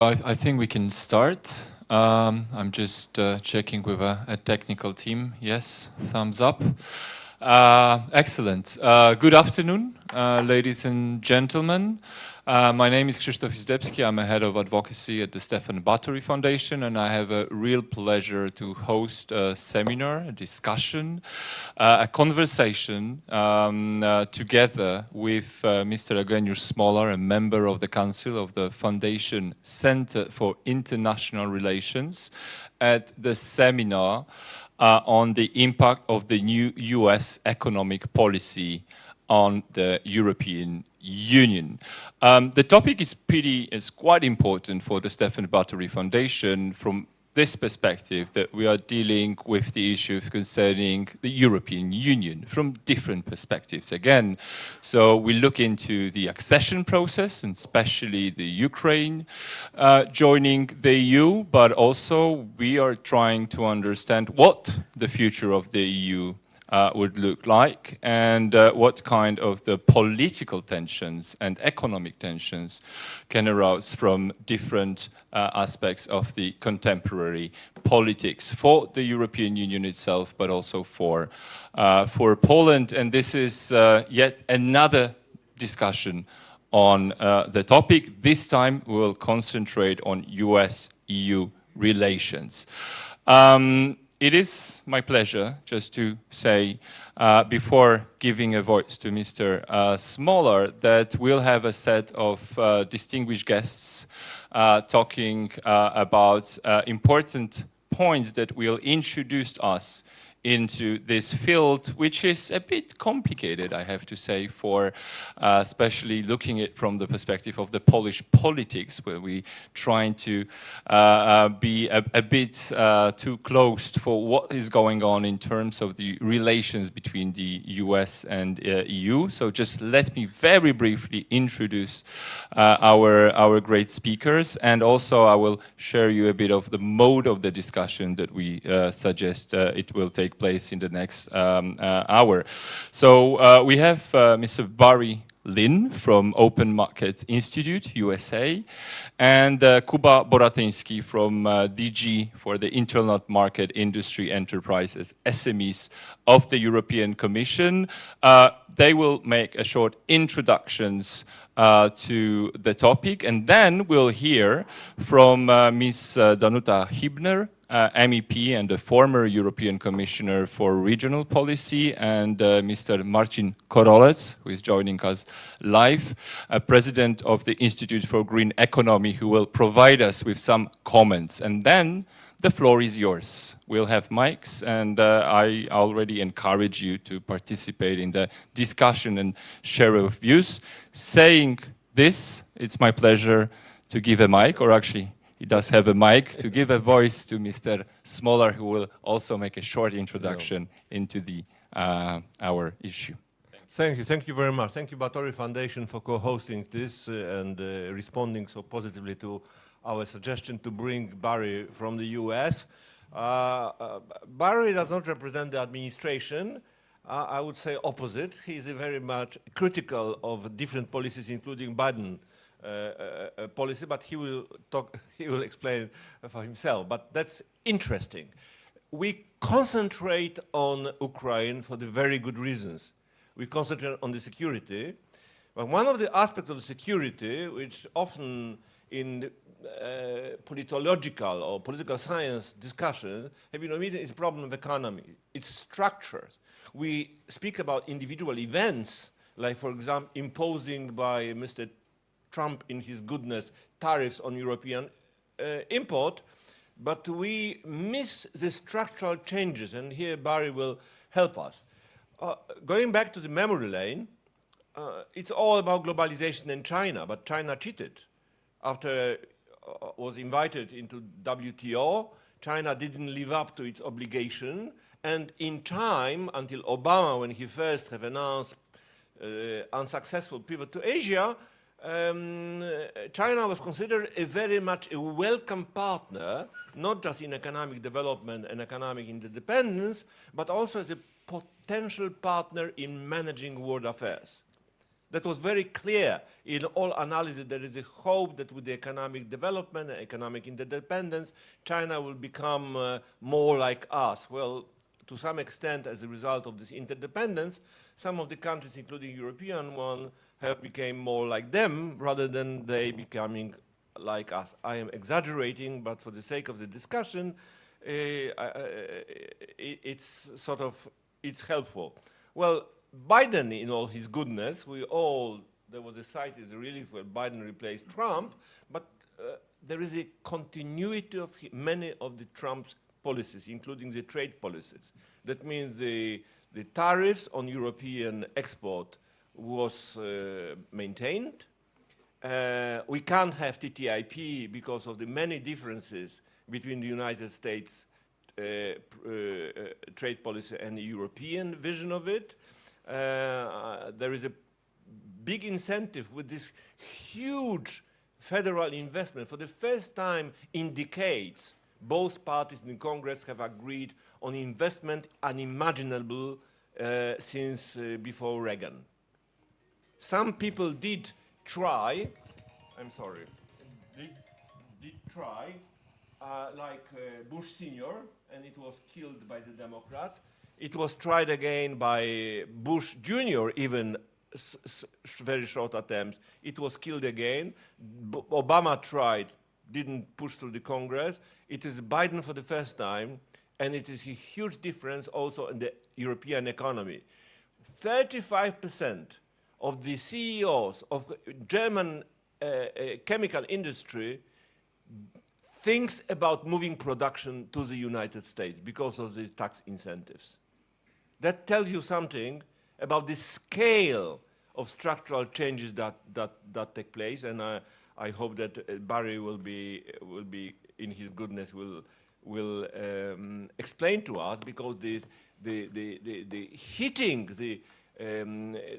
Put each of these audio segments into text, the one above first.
I think we can start. I'm just checking with a technical team. Yes, thumbs up. Excellent. Good afternoon, ladies and gentlemen. My name is Krzysztof Izdebski. I'm a head of advocacy at the Batory Foundation, and I have a real pleasure to host a seminar, a discussion, a conversation together with Mr. Eugeniusz Smolar, a member of the Council of the Foundation Center for International Relations, at the seminar on the impact of the new US economic policy on the European Union. The topic is quite important for the Stefan Batory Foundation from this perspective, that we are dealing with the issues concerning the European Union from different perspectives again. So we look into the accession process, and especially the Ukraine joining the EU, but also we are trying to understand what the future of the EU would look like, and what kind of the political tensions and economic tensions can arise from different aspects of the contemporary politics for the European Union itself, but also for Poland. And this is yet another discussion on the topic. This time we will concentrate on US-EU relations. It is my pleasure just to say, before giving a voice to Mr. Smolar, that we'll have a set of distinguished guests talking about important points that will introduce us into this field, which is a bit complicated, I have to say, for especially looking at from the perspective of the Polish politics, where we trying to be a bit too closed for what is going on in terms of the relations between the US and EU. So just let me very briefly introduce our great speakers, and also I will share you a bit of the mode of the discussion that we suggest it will take place in the next hour. So we have Mr. Barry Lynn from Open Markets Institute, USA, and Kuba Boratyński from DG for the Internal Market Industry Enterprises, SMEs of the European Commission. They will make a short introductions to the topic, and then we'll hear from Ms. Danuta Hübner, MEP and a former European Commissioner for Regional Policy, and Mr. Marcin Korolec, who is joining us live, President of the Institute for Green Economy, who will provide us with some comments. And then the floor is yours. We'll have mics, and I already encourage you to participate in the discussion and share of views. Saying this, it's my pleasure to give a mic, or actually, he does have a mic, to give a voice to Mr. Smolar, who will also make a short introduction into the our issue. Thank you very much. Thank you, Batory Foundation, for co-hosting this and responding so positively to our suggestion to bring Barry from the US. Barry does not represent the administration. I would say opposite. He is very much critical of different policies, including Biden policy, but he will explain for himself. But that's interesting. We concentrate on Ukraine for the very good reasons. We concentrate on the security, but one of the aspects of the security, which often in politological or political science discussion have been omitted, is the problem of economy, its structures. We speak about individual events, like, for example, imposing by Mr. Trump in his goodness tariffs on European import, but we miss the structural changes, and here Barry will help us. Going back to the memory lane, it's all about globalization in China, but China cheated. After was invited into WTO, China didn't live up to its obligation, and in time, until Obama, when he first have announced unsuccessful pivot to Asia, China was considered very much a welcome partner, not just in economic development and economic interdependence, but also as a potential partner in managing world affairs. That was very clear in all analysis. There is a hope that with the economic development and economic interdependence, China will become more like us. Well, to some extent, as a result of this interdependence, some of the countries, including European one, have become more like them rather than they becoming like us. I am exaggerating, but for the sake of the discussion, it's helpful. Well, Biden, in all his goodness, there was a site is really where Biden replaced Trump, but there is a continuity of many of the Trump's policies, including the trade policies. That means the tariffs on European export was maintained. We can't have TTIP because of the many differences between the United States trade policy and the European vision of it. There is a big incentive with this huge federal investment. For the first time in decades, both parties in Congress have agreed on investment unimaginable since before Reagan. Some people did try, did try, like Bush Sr., and it was killed by the Democrats. It was tried again by Bush Jr., even very short attempts. It was killed again. Obama tried, didn't push through the Congress. It is Biden for the first time, and it is a huge difference also in the European economy. 35% of the CEOs of German chemical industry thinks about moving production to the United States because of the tax incentives. That tells you something about the scale of structural changes that take place, and I hope that Barry will be in his goodness will explain to us, because the hitting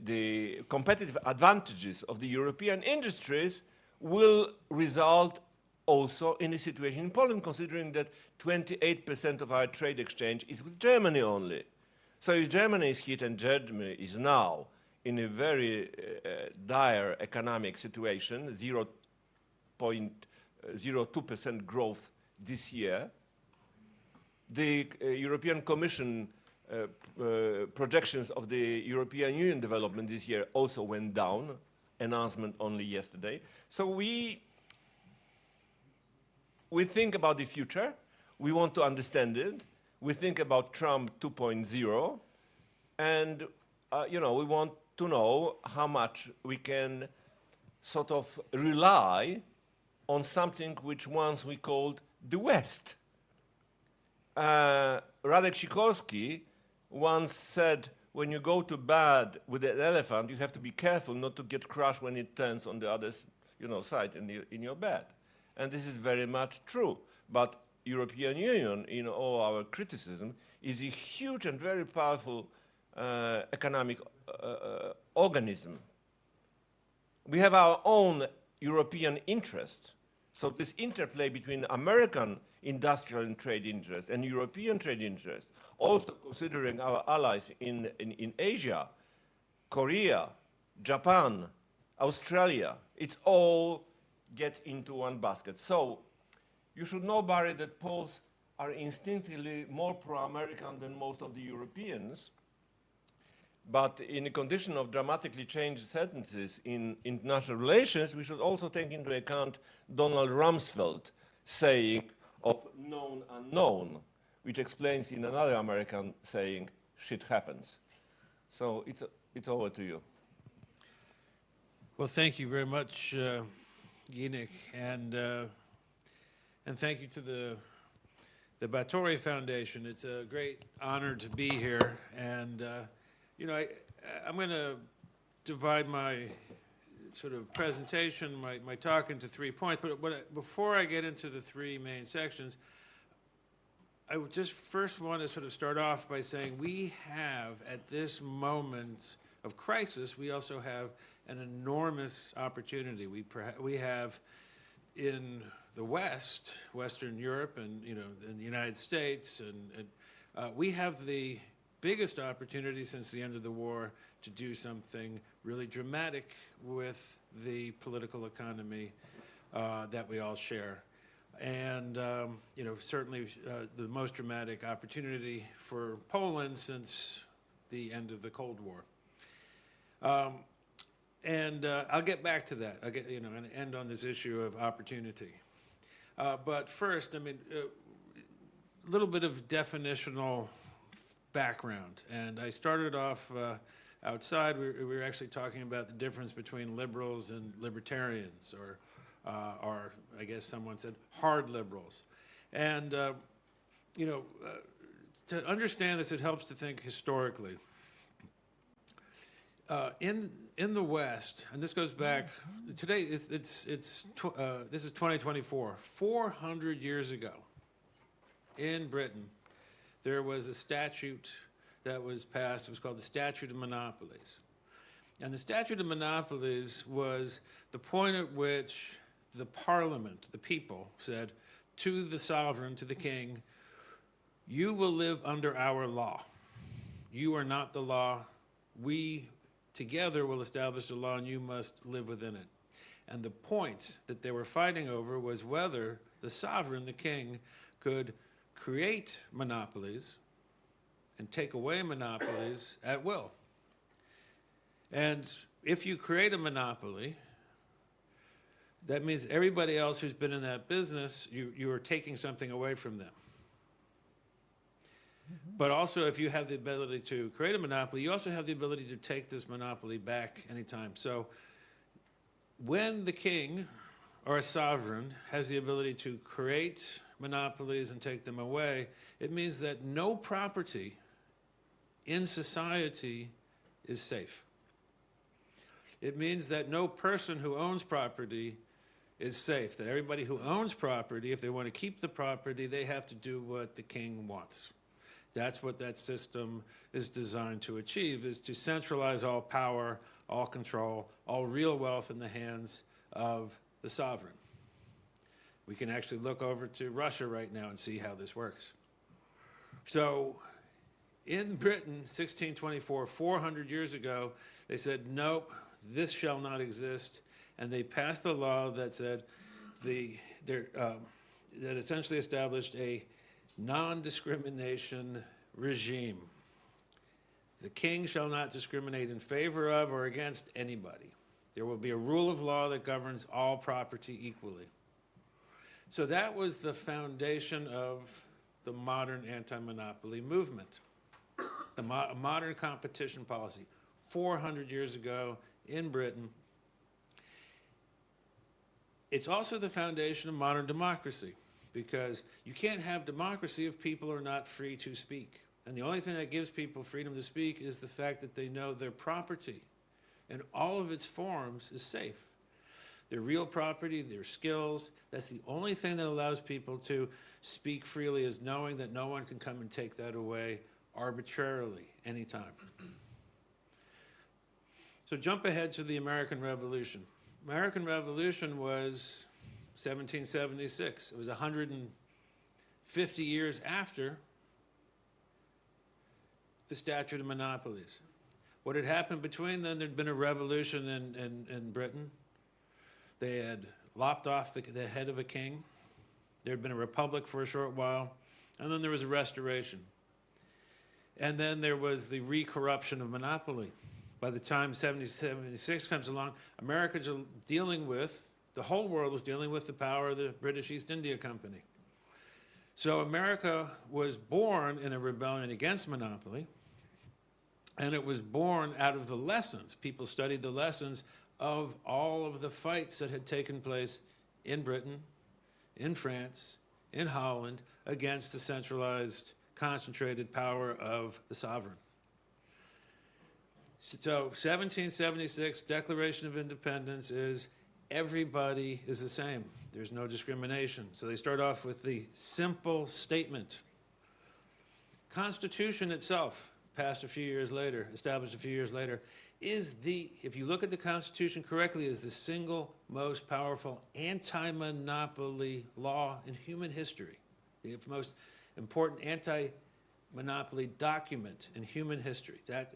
the competitive advantages of the European industries will result also in a situation in Poland, considering that 28% of our trade exchange is with Germany only. So if Germany is hit, and Germany is now in a very dire economic situation, 0.02% growth this year, the European Commission projections of the European Union development this year also went down, announcement only yesterday. So we think about the future, we want to understand it, we think about Trump 2.0, and we want to know how much we can sort of rely on something which once we called the West. Radek Sikorski once said, when you go to bed with an elephant, you have to be careful not to get crushed when it turns on the other side in your bed. And this is very much true. But European Union, in all our criticism, is a huge and very powerful economic organism. We have our own European interest. So this interplay between American industrial and trade interest and European trade interest, also considering our allies in Asia, Korea, Japan, Australia, it's all gets into one basket. So you should know, Barry, that Poles are instinctively more pro-American than most of the Europeans. But in a condition of dramatically changed sentences in international relations, we should also take into account Donald Rumsfeld saying of known unknown, which explains in another American saying, shit happens. So it's over to you. Well, thank you very much, Ginek, and thank you to the Batory Foundation. It's a great honor to be here, and I'm going to divide my sort of presentation, my talk into 3 points, but before I get into the three main sections, I would just first want to sort of start off by saying we have, at this moment of crisis, we also have an enormous opportunity. We have in the West, Western Europe, and in the United States, and we have the biggest opportunity since the end of the war to do something really dramatic with the political economy that we all share. And, you know, certainly the most dramatic opportunity for Poland since the end of the Cold War. I'll get back to that. I'll get, you know, and end on this issue of opportunity. But first, I mean, a little bit of definitional background. And I started off outside. We were actually talking about the difference between liberals and libertarians, or I guess someone said hard liberals. And, you know, to understand this, it helps to think historically. In the West, and this goes back today. This is 2024. 400 years ago, in Britain, there was a statute that was passed. It was called the Statute of Monopolies, and the Statute of Monopolies was the point at which the Parliament, the people, said to the sovereign, to the king, "You will live under our law. You are not the law. We together will establish a law, and you must live within it." And the point that they were fighting over was whether the sovereign, the king, could create monopolies and take away monopolies at will. And if you create a monopoly, that means everybody else who's been in that business, you are taking something away from them. But also, if you have the ability to create a monopoly, you also have the ability to take this monopoly back anytime. So when the king or a sovereign has the ability to create monopolies and take them away, it means that no property in society is safe. It means that no person who owns property is safe, that everybody who owns property, if they want to keep the property, they have to do what the king wants. That's what that system is designed to achieve, is to centralize all power, all control, all real wealth in the hands of the sovereign. We can actually look over to Russia right now and see how this works. So in Britain, 1624, 400 years ago, they said, nope, this shall not exist. And they passed a law that said that essentially established a non-discrimination regime. The king shall not discriminate in favor of or against anybody. There will be a rule of law that governs all property equally. So that was the foundation of the modern anti-monopoly movement, the modern competition policy, 400 years ago in Britain. It's also the foundation of modern democracy, because you can't have democracy if people are not free to speak. And the only thing that gives people freedom to speak is the fact that they know their property in all of its forms is safe. Their real property, their skills, that's the only thing that allows people to speak freely, is knowing that no one can come and take that away arbitrarily anytime. So jump ahead to the American Revolution. American Revolution was 1776. It was 150 years after the Statute of Monopolies. What had happened between then, there'd been a revolution in Britain. They had lopped off the head of a king. There had been a republic for a short while, and then there was a restoration. And then there was the re-corruption of monopoly. By the time 1776 comes along, Americans are dealing with, the whole world is dealing with the power of the British East India Company. So America was born in a rebellion against monopoly, and it was born out of the lessons. People studied the lessons of all of the fights that had taken place in Britain, in France, in Holland, against the centralized, concentrated power of the sovereign. So 1776, Declaration of Independence is everybody is the same. There's no discrimination. So they start off with the simple statement. Constitution itself, passed a few years later, established a few years later, is if you look at the Constitution correctly, is the single most powerful anti-monopoly law in human history. The most important monopoly document in human history. That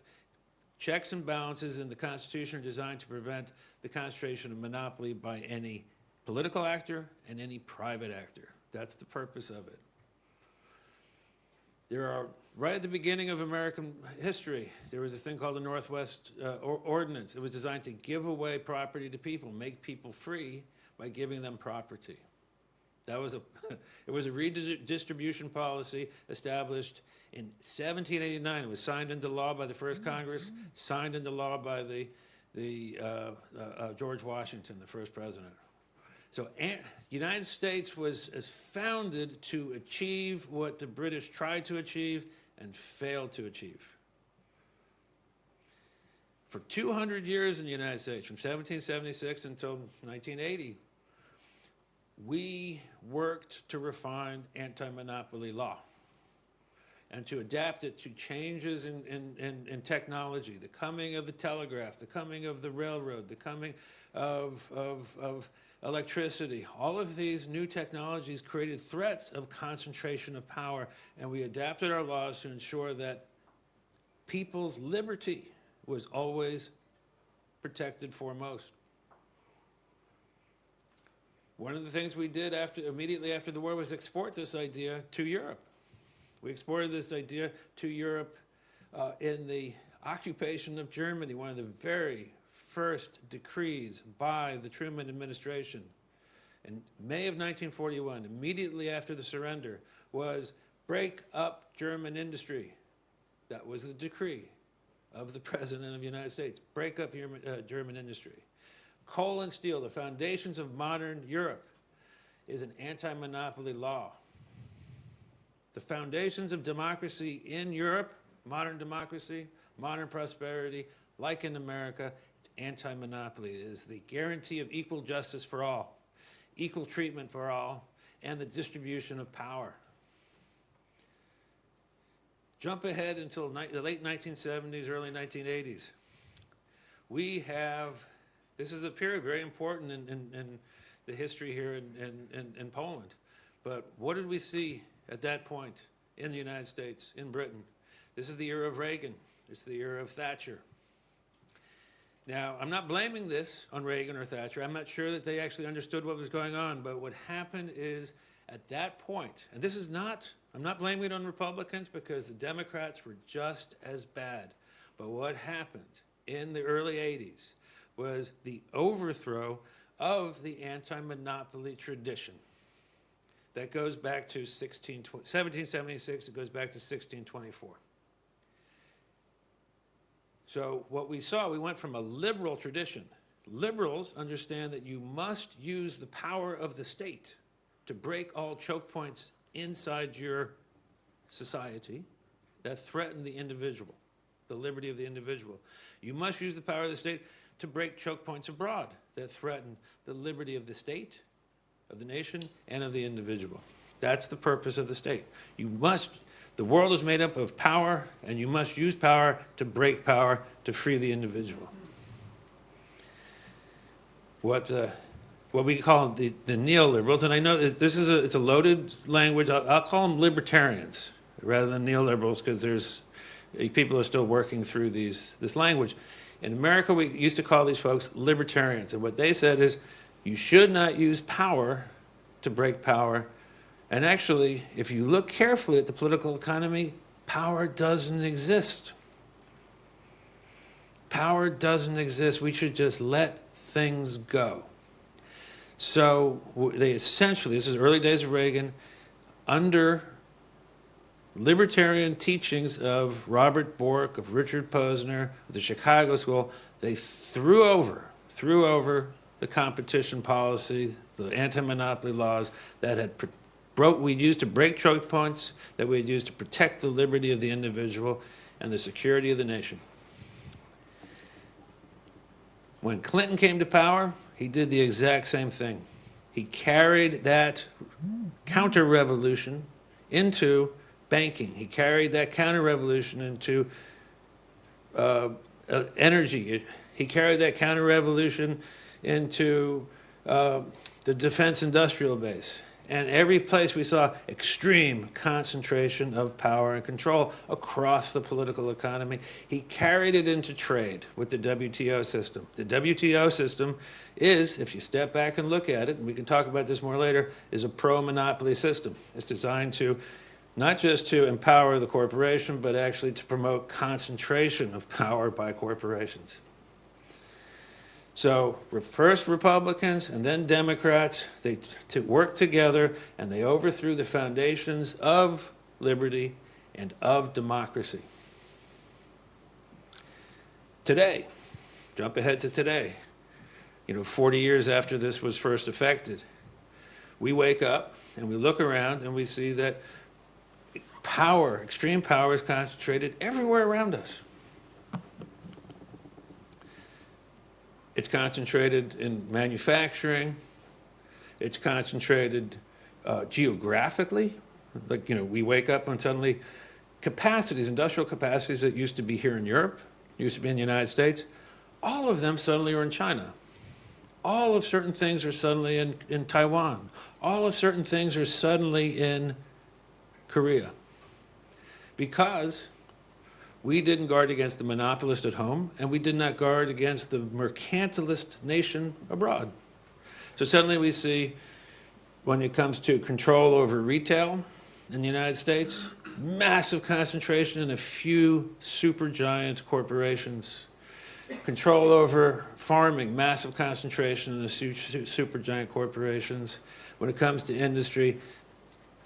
checks and balances in the Constitution are designed to prevent the concentration of monopoly by any political actor and any private actor. That's the purpose of it. There are, right at the beginning of American history, there was this thing called the Northwest Ordinance. It was designed to give away property to people, make people free by giving them property. That was it was a redistribution policy established in 1789. It was signed into law by the first Congress, signed into law by the George Washington, the first president. So the United States was founded to achieve what the British tried to achieve and failed to achieve. For 200 years in the United States, from 1776 until 1980, we worked to refine anti-monopoly law and to adapt it to changes in technology, the coming of the telegraph, the coming of the railroad, the coming of electricity. All of these new technologies created threats of concentration of power, and we adapted our laws to ensure that people's liberty was always protected foremost. One of the things we did immediately after the war was export this idea to Europe. We exported this idea to Europe in the occupation of Germany, one of the very first decrees by the Truman administration in May of 1941, immediately after the surrender, was break up German industry. That was the decree of the President of the United States, break up German industry. Coal and steel, the foundations of modern Europe, is an anti-monopoly law. The foundations of democracy in Europe, modern democracy, modern prosperity, like in America, it's anti-monopoly. It is the guarantee of equal justice for all, equal treatment for all, and the distribution of power. Jump ahead until the late 1970s, early 1980s. This is a period very important in the history here in Poland. But what did we see at that point in the United States, in Britain? This is the era of Reagan. It's the era of Thatcher. Now, I'm not blaming this on Reagan or Thatcher. I'm not sure that they actually understood what was going on. But what happened is, at that point, and this is not, I'm not blaming it on Republicans because the Democrats were just as bad. But what happened in the early 80s was the overthrow of the anti-monopoly tradition. That goes back to 1776, it goes back to 1624. So what we saw, we went from a liberal tradition. Liberals understand that you must use the power of the state to break all choke points inside your society that threaten the individual, the liberty of the individual. You must use the power of the state to break choke points abroad that threaten the liberty of the state, of the nation, and of the individual. That's the purpose of the state. The world is made up of power, and you must use power to break power to free the individual. What we call the neoliberals, and I know it's a loaded language. I'll call them libertarians rather than neoliberals because there's people are still working through this language. In America, we used to call these folks libertarians, and what they said is you should not use power to break power. And actually, if you look carefully at the political economy, power doesn't exist. Power doesn't exist. We should just let things go. So they essentially, this is early days of Reagan, under libertarian teachings of Robert Bork, of Richard Posner, of the Chicago School, they threw over the competition policy, the anti-monopoly laws that had we used to break choke points, that we had used to protect the liberty of the individual and the security of the nation. When Clinton came to power, he did the exact same thing. He carried that counter-revolution into banking. He carried that counter-revolution into energy. He carried that counter-revolution into the defense industrial base. And every place we saw extreme concentration of power and control across the political economy. He carried it into trade with the WTO system. The WTO system is, if you step back and look at it, and we can talk about this more later, is a pro-monopoly system. It's designed to not just to empower the corporation, but actually to promote concentration of power by corporations. So first Republicans and then Democrats, they work together and they overthrew the foundations of liberty and of democracy. Today, jump ahead to today, 40 years after this was first effected, we wake up and we look around and we see that power, extreme power, is concentrated everywhere around us. It's concentrated in manufacturing. It's concentrated geographically. Like, we wake up and suddenly capacities, industrial capacities that used to be here in Europe, used to be in the United States, all of them suddenly are in China. All of certain things are suddenly in Taiwan. All of certain things are suddenly in Korea. Because we didn't guard against the monopolist at home, and we did not guard against the mercantilist nation abroad. So suddenly we see, when it comes to control over retail in the United States, massive concentration in a few supergiant corporations. Control over farming, massive concentration in a supergiant corporations. When it comes to industry,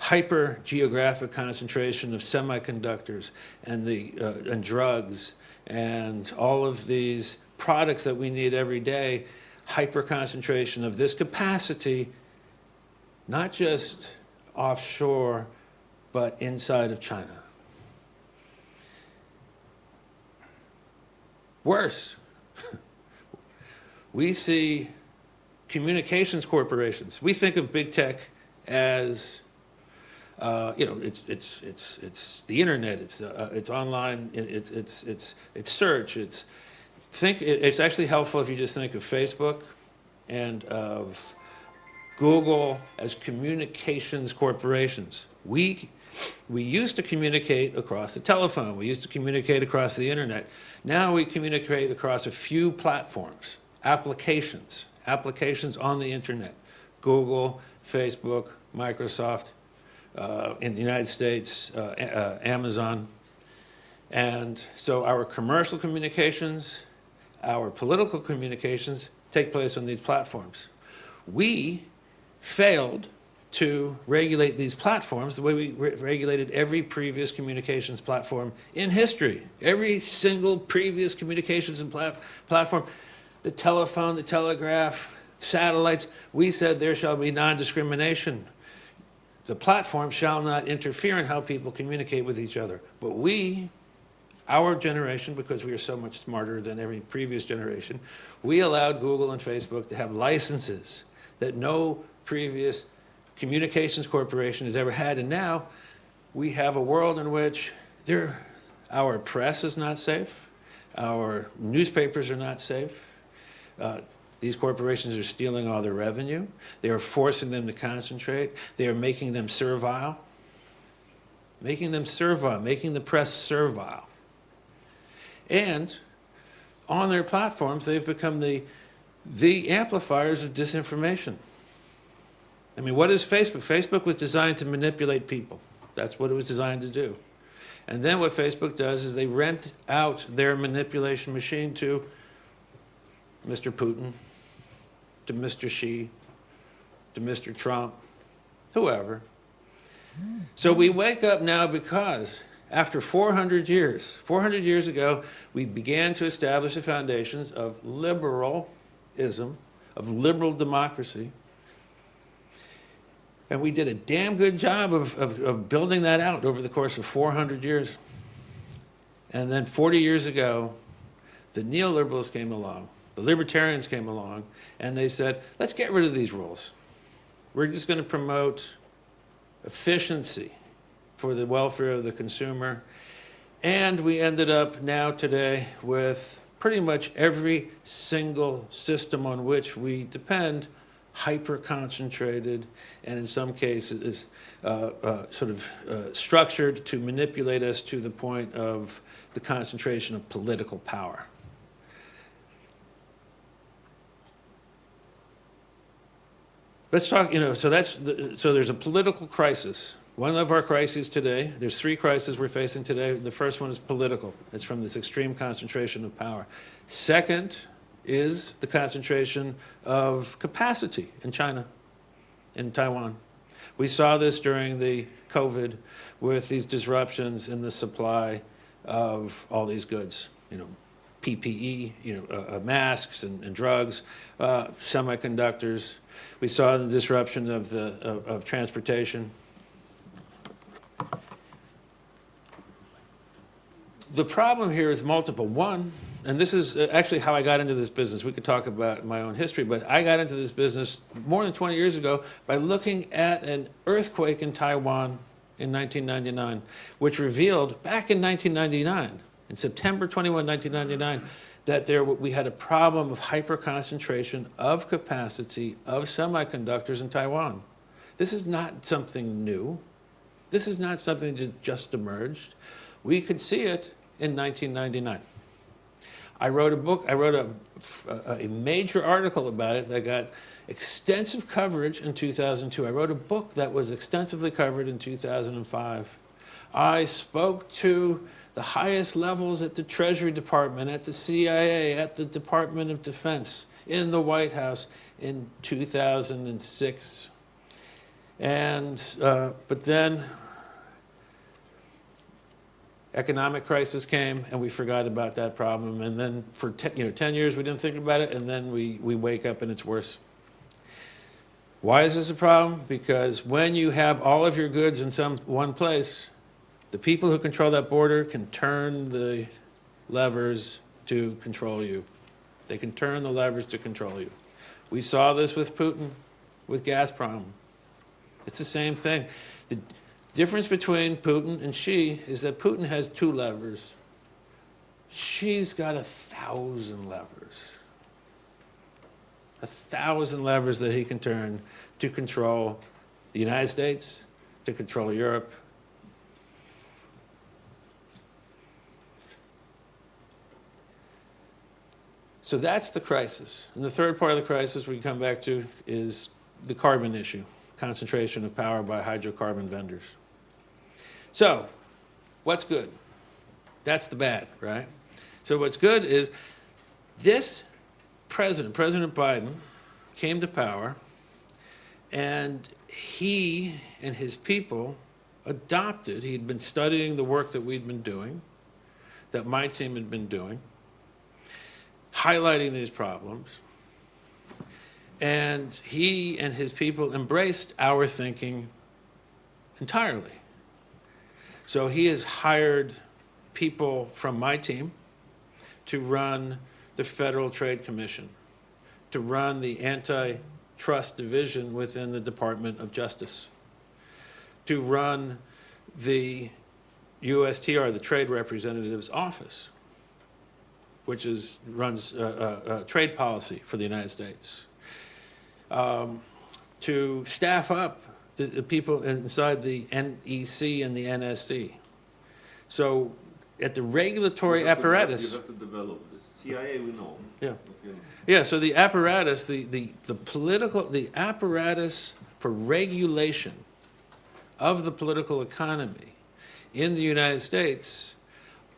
hyper-geographic concentration of semiconductors and drugs and all of these products that we need every day, hyper-concentration of this capacity, not just offshore, but inside of China. Worse, we see communications corporations. We think of big tech as it's the internet, it's online, it's search, it's actually helpful if you just think of Facebook and of Google as communications corporations. We used to communicate across the telephone, we used to communicate across the internet. Now we communicate across a few platforms, applications on the internet. Google, Facebook, Microsoft, in the United States, Amazon. And so our commercial communications, our political communications take place on these platforms. We failed to regulate these platforms the way we regulated every previous communications platform in history. Every single previous communications and platform, the telephone, the telegraph, satellites, we said there shall be non-discrimination. The platform shall not interfere in how people communicate with each other. But we, our generation, because we are so much smarter than every previous generation, we allowed Google and Facebook to have licenses that no previous communications corporation has ever had. And now we have a world in which our press is not safe, our newspapers are not safe. These corporations are stealing all their revenue. They are forcing them to concentrate. They are making them servile. Making the press servile. And on their platforms, they've become the amplifiers of disinformation. I mean, what is Facebook? Facebook was designed to manipulate people. That's what it was designed to do. And then what Facebook does is they rent out their manipulation machine to Mr. Putin, to Mr. Xi, to Mr. Trump, whoever. So we wake up now because after 400 years ago, we began to establish the foundations of liberalism, of liberal democracy. And we did a damn good job of building that out over the course of 400 years. And then 40 years ago, the neoliberals came along. The libertarians came along, and they said, let's get rid of these rules. We're just going to promote efficiency for the welfare of the consumer. And we ended up now today with pretty much every single system on which we depend hyper-concentrated, and in some cases structured to manipulate us to the point of the concentration of political power. Let's talk, so there's a political crisis. One of our crises today, there's 3 crises we're facing today. The first one is political. It's from this extreme concentration of power. Second is the concentration of capacity in China, in Taiwan. We saw this during the COVID with these disruptions in the supply of all these goods, PPE, masks and drugs, semiconductors. We saw the disruption of transportation. The problem here is multiple. One, and this is actually how I got into this business. We could talk about my own history, but I got into this business more than 20 years ago by looking at an earthquake in Taiwan in 1999, which revealed back in 1999, in September 21, 1999, that we had a problem of hyper-concentration of capacity of semiconductors in Taiwan. This is not something new. This is not something that just emerged. We could see it in 1999. I wrote a book, I wrote a major article about it that got extensive coverage in 2002. I wrote a book that was extensively covered in 2005. I spoke to the highest levels at the Treasury Department, at the CIA, at the Department of Defense, in the White House in 2006. But then economic crisis came and we forgot about that problem. And then for 10 years we didn't think about it, and then we wake up and it's worse. Why is this a problem? Because when you have all of your goods in one place, the people who control that border can turn the levers to control you. They can turn the levers to control you. We saw this with Putin, with Gazprom. It's the same thing. The difference between Putin and Xi is that Putin has 2 levers. Xi's got 1,000 levers. 1,000 levers that he can turn to control the United States, to control Europe. So that's the crisis. And the third part of the crisis we come back to is the carbon issue, concentration of power by hydrocarbon vendors. So what's good? That's the bad, right? So what's good is this President Biden, came to power, and he and his people adopted, he'd been studying the work that we'd been doing, that my team had been doing, highlighting these problems, and he and his people embraced our thinking entirely. So he has hired people from my team to run the Federal Trade Commission, to run the antitrust division within the Department of Justice, to run the USTR, the Trade Representative's Office, which runs trade policy for the United States, to staff up the people inside the NEC and the NSC. So at the regulatory apparatus. You have to develop this. CIA, we know. Yeah. Okay. Yeah, so the apparatus, the apparatus for regulation of the political economy in the United States,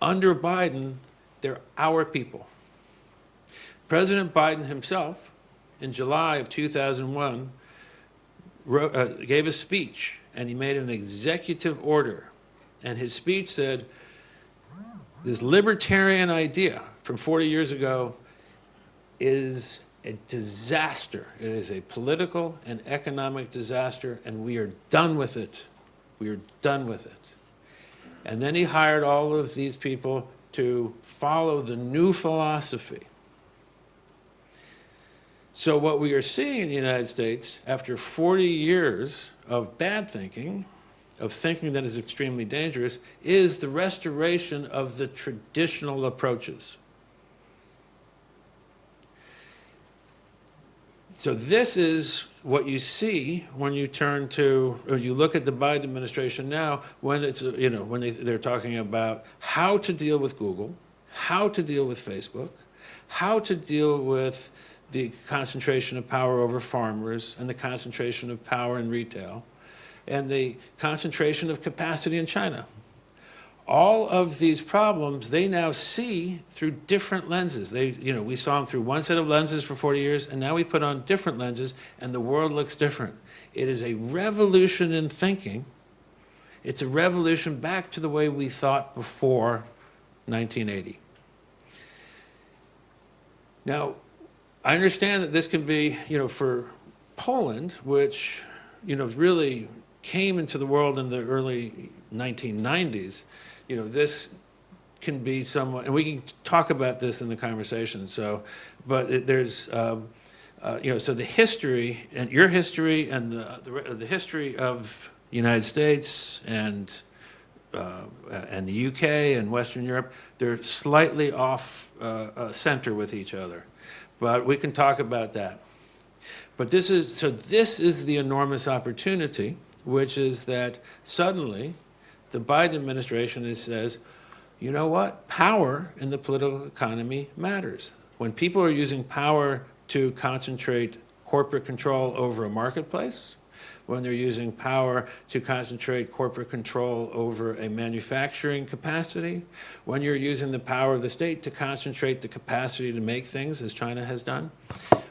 under Biden, they're our people. President Biden himself, in July of 2001, gave a speech, and he made an executive order. And his speech said, this libertarian idea from 40 years ago is a disaster. It is a political and economic disaster, and we are done with it. We are done with it. And then he hired all of these people to follow the new philosophy. So what we are seeing in the United States, after 40 years of bad thinking, of thinking that is extremely dangerous, is the restoration of the traditional approaches. So this is what you see when you turn to, or you look at the Biden administration now, when it's, when they're talking about how to deal with Google, how to deal with Facebook, how to deal with the concentration of power over farmers and the concentration of power in retail and the concentration of capacity in China. All of these problems, they now see through different lenses. We saw them through one set of lenses for 40 years, and now we put on different lenses, and the world looks different. It is a revolution in thinking. It's a revolution back to the way we thought before 1980. Now, I understand that this can be, for Poland, which, really came into the world in the early 1990s, this can be somewhat, and we can talk about this in the conversation. So, but there's, so the history and your history and the history of the United States and the UK and Western Europe, they're slightly off center with each other, but we can talk about that. But this is the enormous opportunity, which is that suddenly the Biden administration says, you know what? Power in the political economy matters. When people are using power to concentrate corporate control over a marketplace, when they're using power to concentrate corporate control over a manufacturing capacity, when you're using the power of the state to concentrate the capacity to make things, as China has done,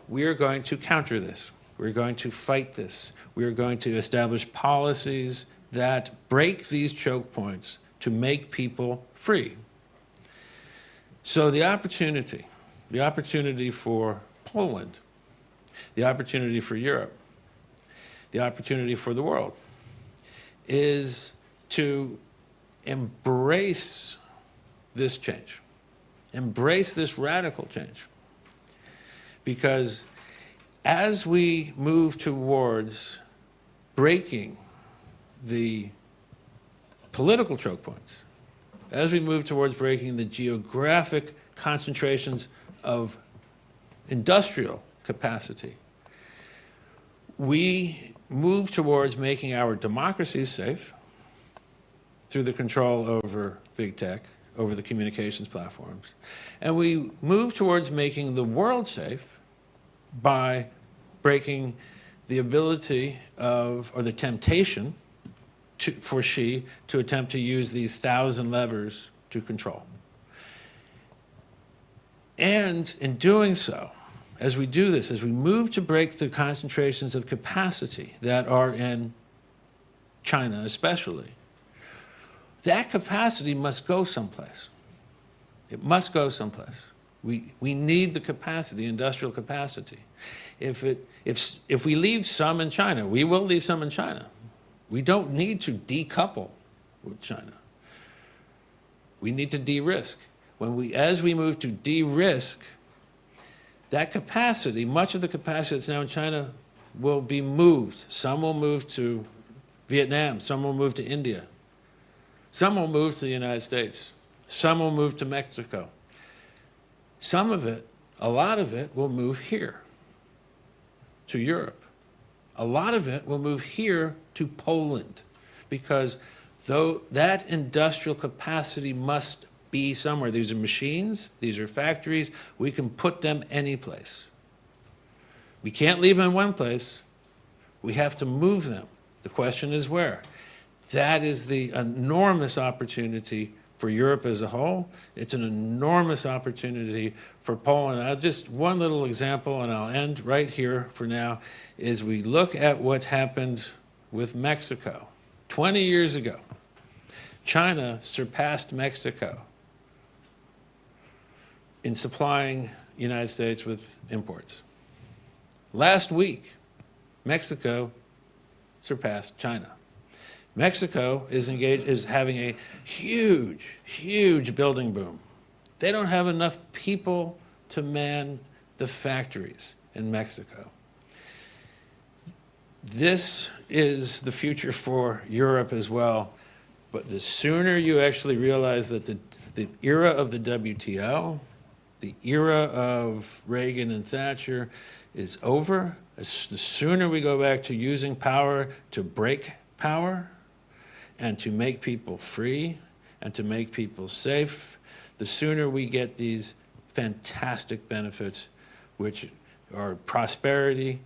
we are going to counter this. We're going to fight this. We are going to establish policies that break these choke points to make people free. So the opportunity for Poland, the opportunity for Europe, the opportunity for the world is to embrace this change, embrace this radical change. Because as we move towards breaking the political choke points, as we move towards breaking the geographic concentrations of industrial capacity, we move towards making our democracies safe through the control over big tech, over the communications platforms. And we move towards making the world safe by breaking the ability of, or the temptation for Xi to attempt to use these 1,000 levers to control. And in doing so, as we do this, as we move to break the concentrations of capacity that are in China especially, that capacity must go someplace. It must go someplace. We need the capacity, the industrial capacity. If we leave some in China, we will leave some in China. We don't need to decouple with China. We need to de-risk. As we move to de-risk, that capacity, much of the capacity that's now in China, will be moved. Some will move to Vietnam, some will move to India, some will move to the United States, some will move to Mexico. Some of it, a lot of it, will move here to Europe. A lot of it will move here to Poland, because though that industrial capacity must be somewhere. These are machines, these are factories, we can put them any place. We can't leave them in one place, we have to move them. The question is where? That is the enormous opportunity for Europe as a whole. It's an enormous opportunity for Poland. Just one little example, and I'll end right here for now, is we look at what happened with Mexico. 20 years ago, China surpassed Mexico in supplying the United States with imports. Last week, Mexico surpassed China. Mexico is having a huge, huge building boom. They don't have enough people to man the factories in Mexico. This is the future for Europe as well. But the sooner you actually realize that the era of the WTO, The era of Reagan and Thatcher is over. The sooner we go back to using power to break power and to make people free and to make people safe, the sooner we get these fantastic benefits, which are prosperity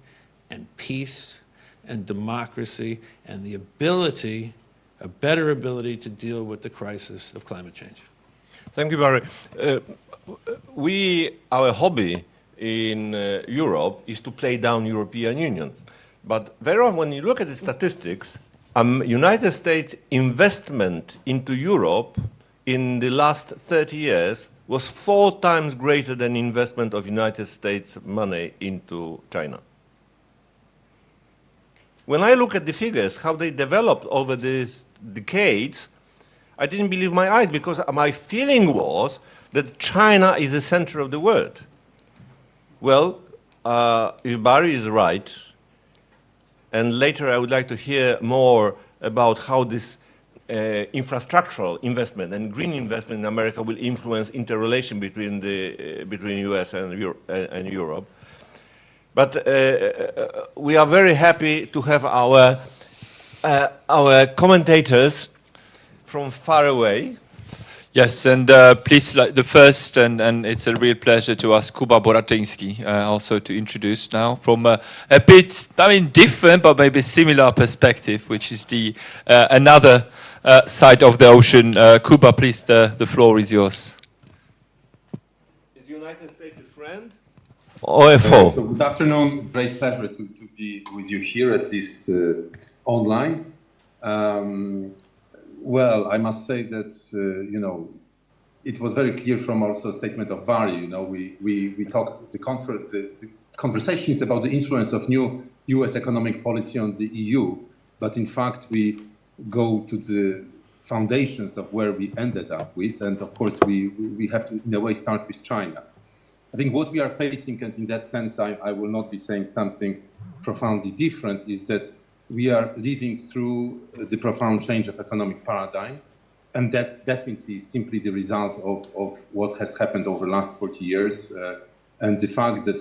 and peace and democracy and the ability, a better ability to deal with the crisis of climate change. Thank you, Barry. Our hobby in Europe is to play down European Union. But very often when you look at the statistics, United States investment into Europe in the last 30 years was 4 times greater than investment of United States money into China. When I look at the figures, how they developed over these decades, I didn't believe my eyes, because my feeling was that China is the center of the world. Well, if Barry is right, and later I would like to hear more about how this infrastructural investment and green investment in America will influence interrelation between the US and Europe. But we are very happy to have our commentators from far away. Yes, and please, like the first, and it's a real pleasure to ask Kuba Boratyński also to introduce now from a bit, I mean, different but maybe similar perspective, which is the another side of the ocean. Kuba, please, the floor is yours. Is the United States a friend or a foe? So good afternoon. Great pleasure to be with you here, at least online. Well, I must say that, it was very clear from also a statement of Barry, we talked, the conversations about the influence of new US economic policy on the EU, but in fact we go to the foundations of where we ended up with, and of course we have to in a way start with China. I think what we are facing, and in that sense I will not be saying something profoundly different, is that we are living through the profound change of economic paradigm, and that definitely is simply the result of what has happened over the last 40 years, and the fact that,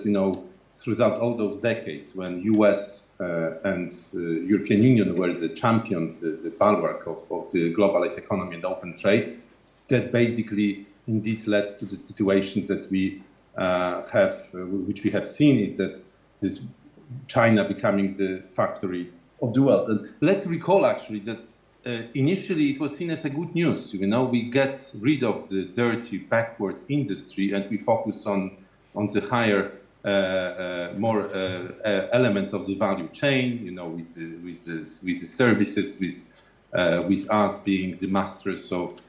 throughout all those decades when US and European Union were the champions, the bulwark of the globalized economy and open trade, that basically indeed led to the situation that we have, which we have seen, is that this China becoming the factory of the world. And let's recall actually that initially it was seen as a good news. We get rid of the dirty, backward industry and we focus on the higher, more elements of the value chain. With the services, with us being the masters of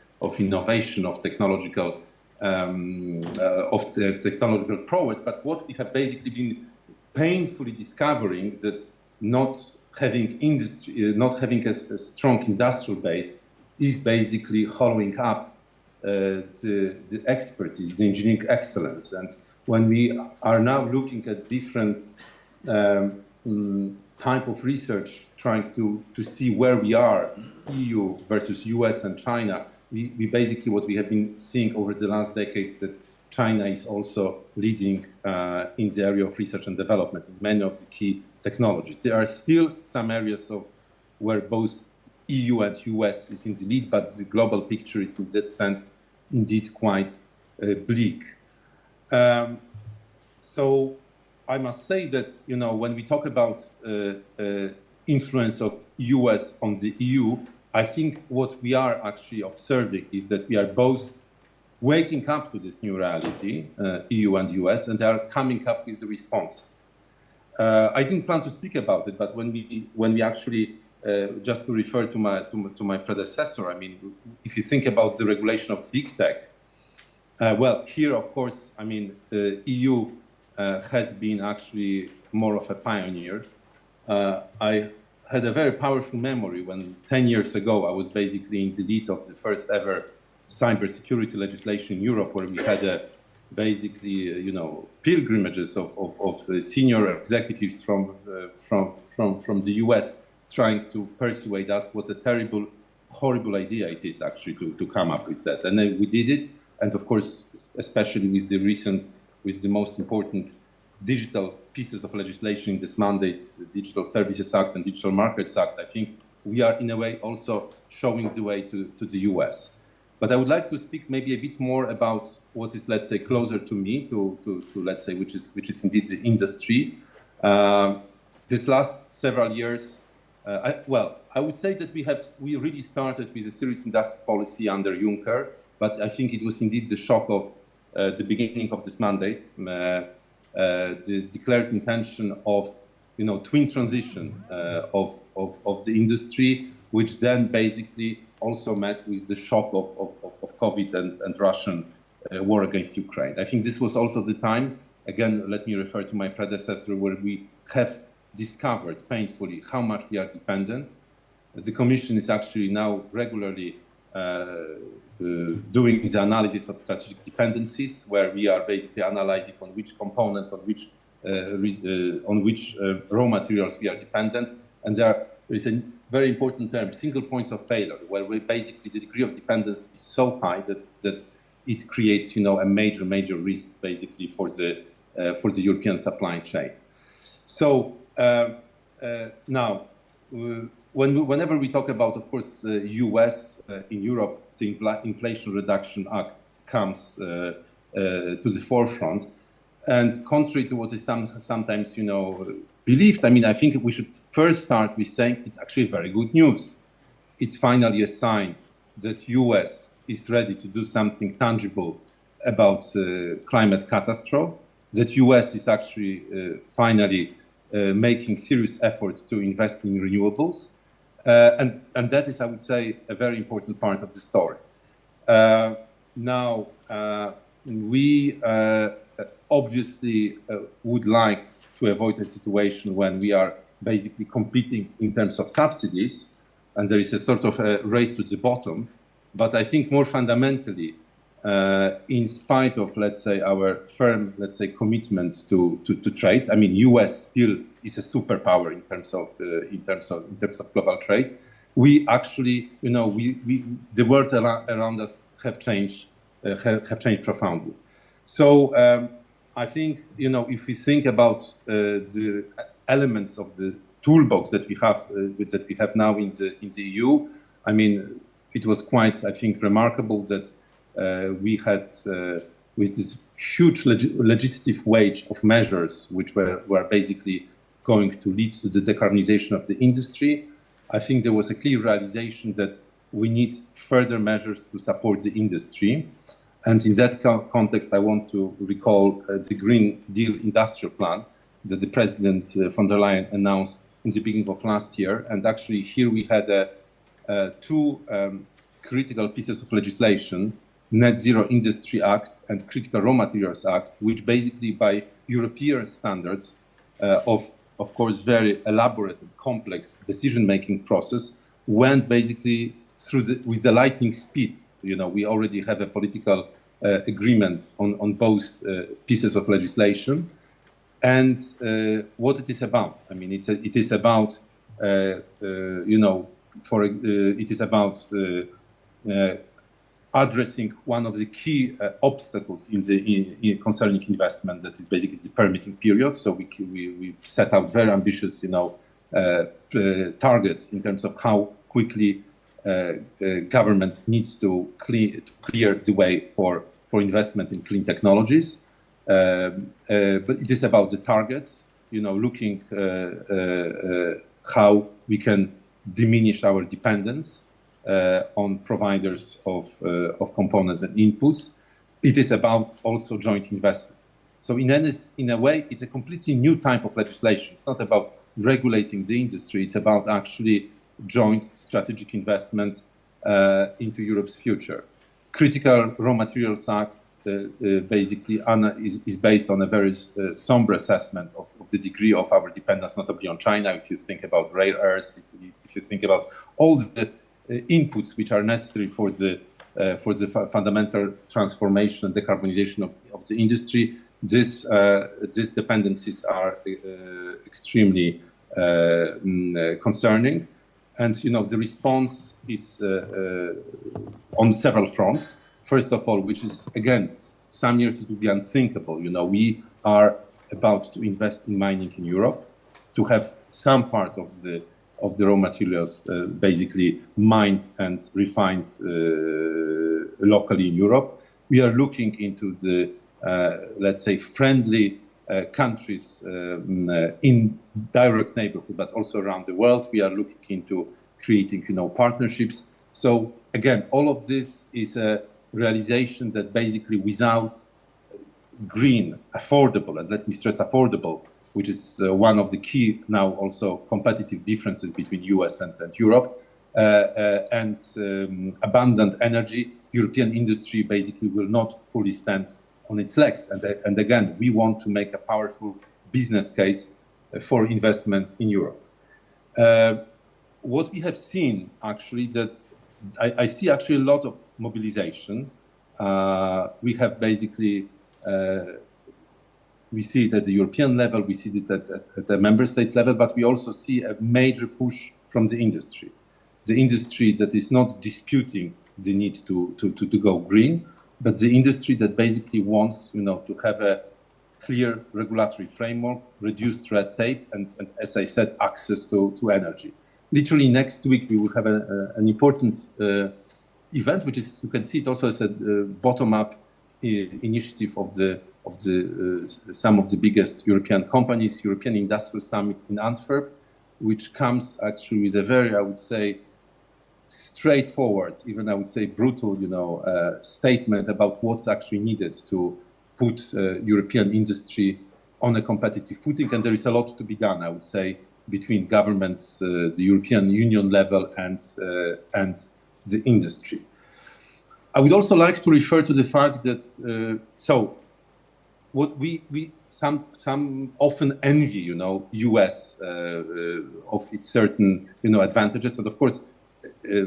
innovation, of technological technological prowess. But what we have basically been painfully discovering, that not having industry, not having a strong industrial base, is basically hollowing up the expertise, the engineering excellence. And when we are now looking at different type of research, trying to see where we are, EU versus US and China, we basically, what we have been seeing over the last decade, that China is also leading in the area of research and development in many of the key technologies. There are still some areas where both EU and US is in the lead, but the global picture is in that sense indeed quite bleak. So I must say that, when we talk about influence of US on the EU, I think what we are actually observing is that we are both waking up to this new reality, EU and US, and they are coming up with the responses. I didn't plan to speak about it, but when we actually, just to refer to my predecessor, I mean, if you think about the regulation of big tech, well, here, of course, I mean, the EU has been actually more of a pioneer. I had a very powerful memory when 10 years ago I was basically in the lead of the first ever cybersecurity legislation in Europe, where we had basically, pilgrimages of senior executives from the US trying to persuade us what a terrible, horrible idea it is actually to come up with that. And then we did it. and of course, especially with the most important digital pieces of legislation in this mandate, the Digital Services Act and Digital Markets Act, I think we are in a way also showing the way to the US. But I would like to speak maybe a bit more about what is, let's say, closer to me, to let's say, which is indeed the industry. This last several years, I would say that we really started with a serious industrial policy under Juncker, but I think it was indeed the shock of the beginning of this mandate, the declared intention of twin transition of the industry, which then basically also met with the shock of COVID and Russian war against Ukraine. I think this was also the time, again, let me refer to my predecessor, where we have discovered painfully how much we are dependent. The Commission is actually now regularly doing the analysis of strategic dependencies, where we are basically analyzing on which components, on which raw materials we are dependent. And there is a very important term, single points of failure, where basically the degree of dependence is so high that it creates, a major risk basically for the European supply chain. So now, whenever we talk about, of course, US in Europe, the Inflation Reduction Act comes to the forefront. And contrary to what is sometimes, believed, I think we should first start with saying it's actually very good news. It's finally a sign that US is ready to do something tangible about climate catastrophe, that US is actually finally making serious efforts to invest in renewables. And that is, I would say, a very important part of the story. Now, we obviously would like to avoid a situation when we are basically competing in terms of subsidies, and there is a sort of a race to the bottom. But I think more fundamentally, in spite of, let's say, our firm, commitment to trade, US still is a superpower in terms of global trade. We actually, the world around us have changed profoundly. So I think, if we think about the elements of the toolbox that we have now in the EU, it was quite, I think, remarkable that we had, with this huge legislative wave of measures, which were basically going to lead to the decarbonization of the industry, I think there was a clear realization that we need further measures to support the industry. And in that context, I want to recall the Green Deal industrial plan that the President von der Leyen announced in the beginning of last year. And actually here we had two critical pieces of legislation, Net Zero Industry Act and Critical Raw Materials Act, which basically by European standards of course, very elaborate and complex decision-making process, went basically through with the lightning speed. We already have a political agreement on both pieces of legislation. And what it is about, it is about, it is about addressing one of the key obstacles in concerning investment, that is basically the permitting period. So we set out very ambitious, targets in terms of how quickly governments need to clear the way for investment in clean technologies. But it is about the targets, looking how we can diminish our dependence on providers of components and inputs. It is about also joint investment. So in a way, it's a completely new type of legislation. It's not about regulating the industry. It's about actually joint strategic investment into Europe's future. Critical Raw Materials Act basically is based on a very somber assessment of the degree of our dependence, notably on China. If you think about rare earths, if you think about all the inputs which are necessary for the fundamental transformation and decarbonization of the industry, these dependencies are extremely concerning. And the response is on several fronts. First of all, which is, again, some years it would be unthinkable. We are about to invest in mining in Europe, to have some part of the raw materials basically mined and refined locally in Europe. We are looking into the, let's say, friendly countries in direct neighborhood, but also around the world. We are looking into creating, partnerships. So again, all of this is a realization that basically without green, affordable, and let me stress affordable, which is one of the key now also competitive differences between US and Europe, and abundant energy, European industry basically will not fully stand on its legs. And again, we want to make a powerful business case for investment in Europe. What we have seen actually that I see actually a lot of mobilization. We have basically, we see it at the European level, we see it at the member states level, but we also see a major push from the industry. The industry that is not disputing the need to go green, but the industry that basically wants, to have a clear regulatory framework, reduced red tape, and as I said, access to energy. Literally next week we will have an important event, which is, you can see it also as a bottom-up initiative of some of the biggest European companies, European Industrial Summit in Antwerp, which comes actually with a very, I would say, straightforward, even I would say brutal, statement about what's actually needed to put European industry on a competitive footing. And there is a lot to be done, I would say, between governments, the European Union level and the industry. I would also like to refer to the fact that, what we some often envy, US of its certain, advantages. And of course,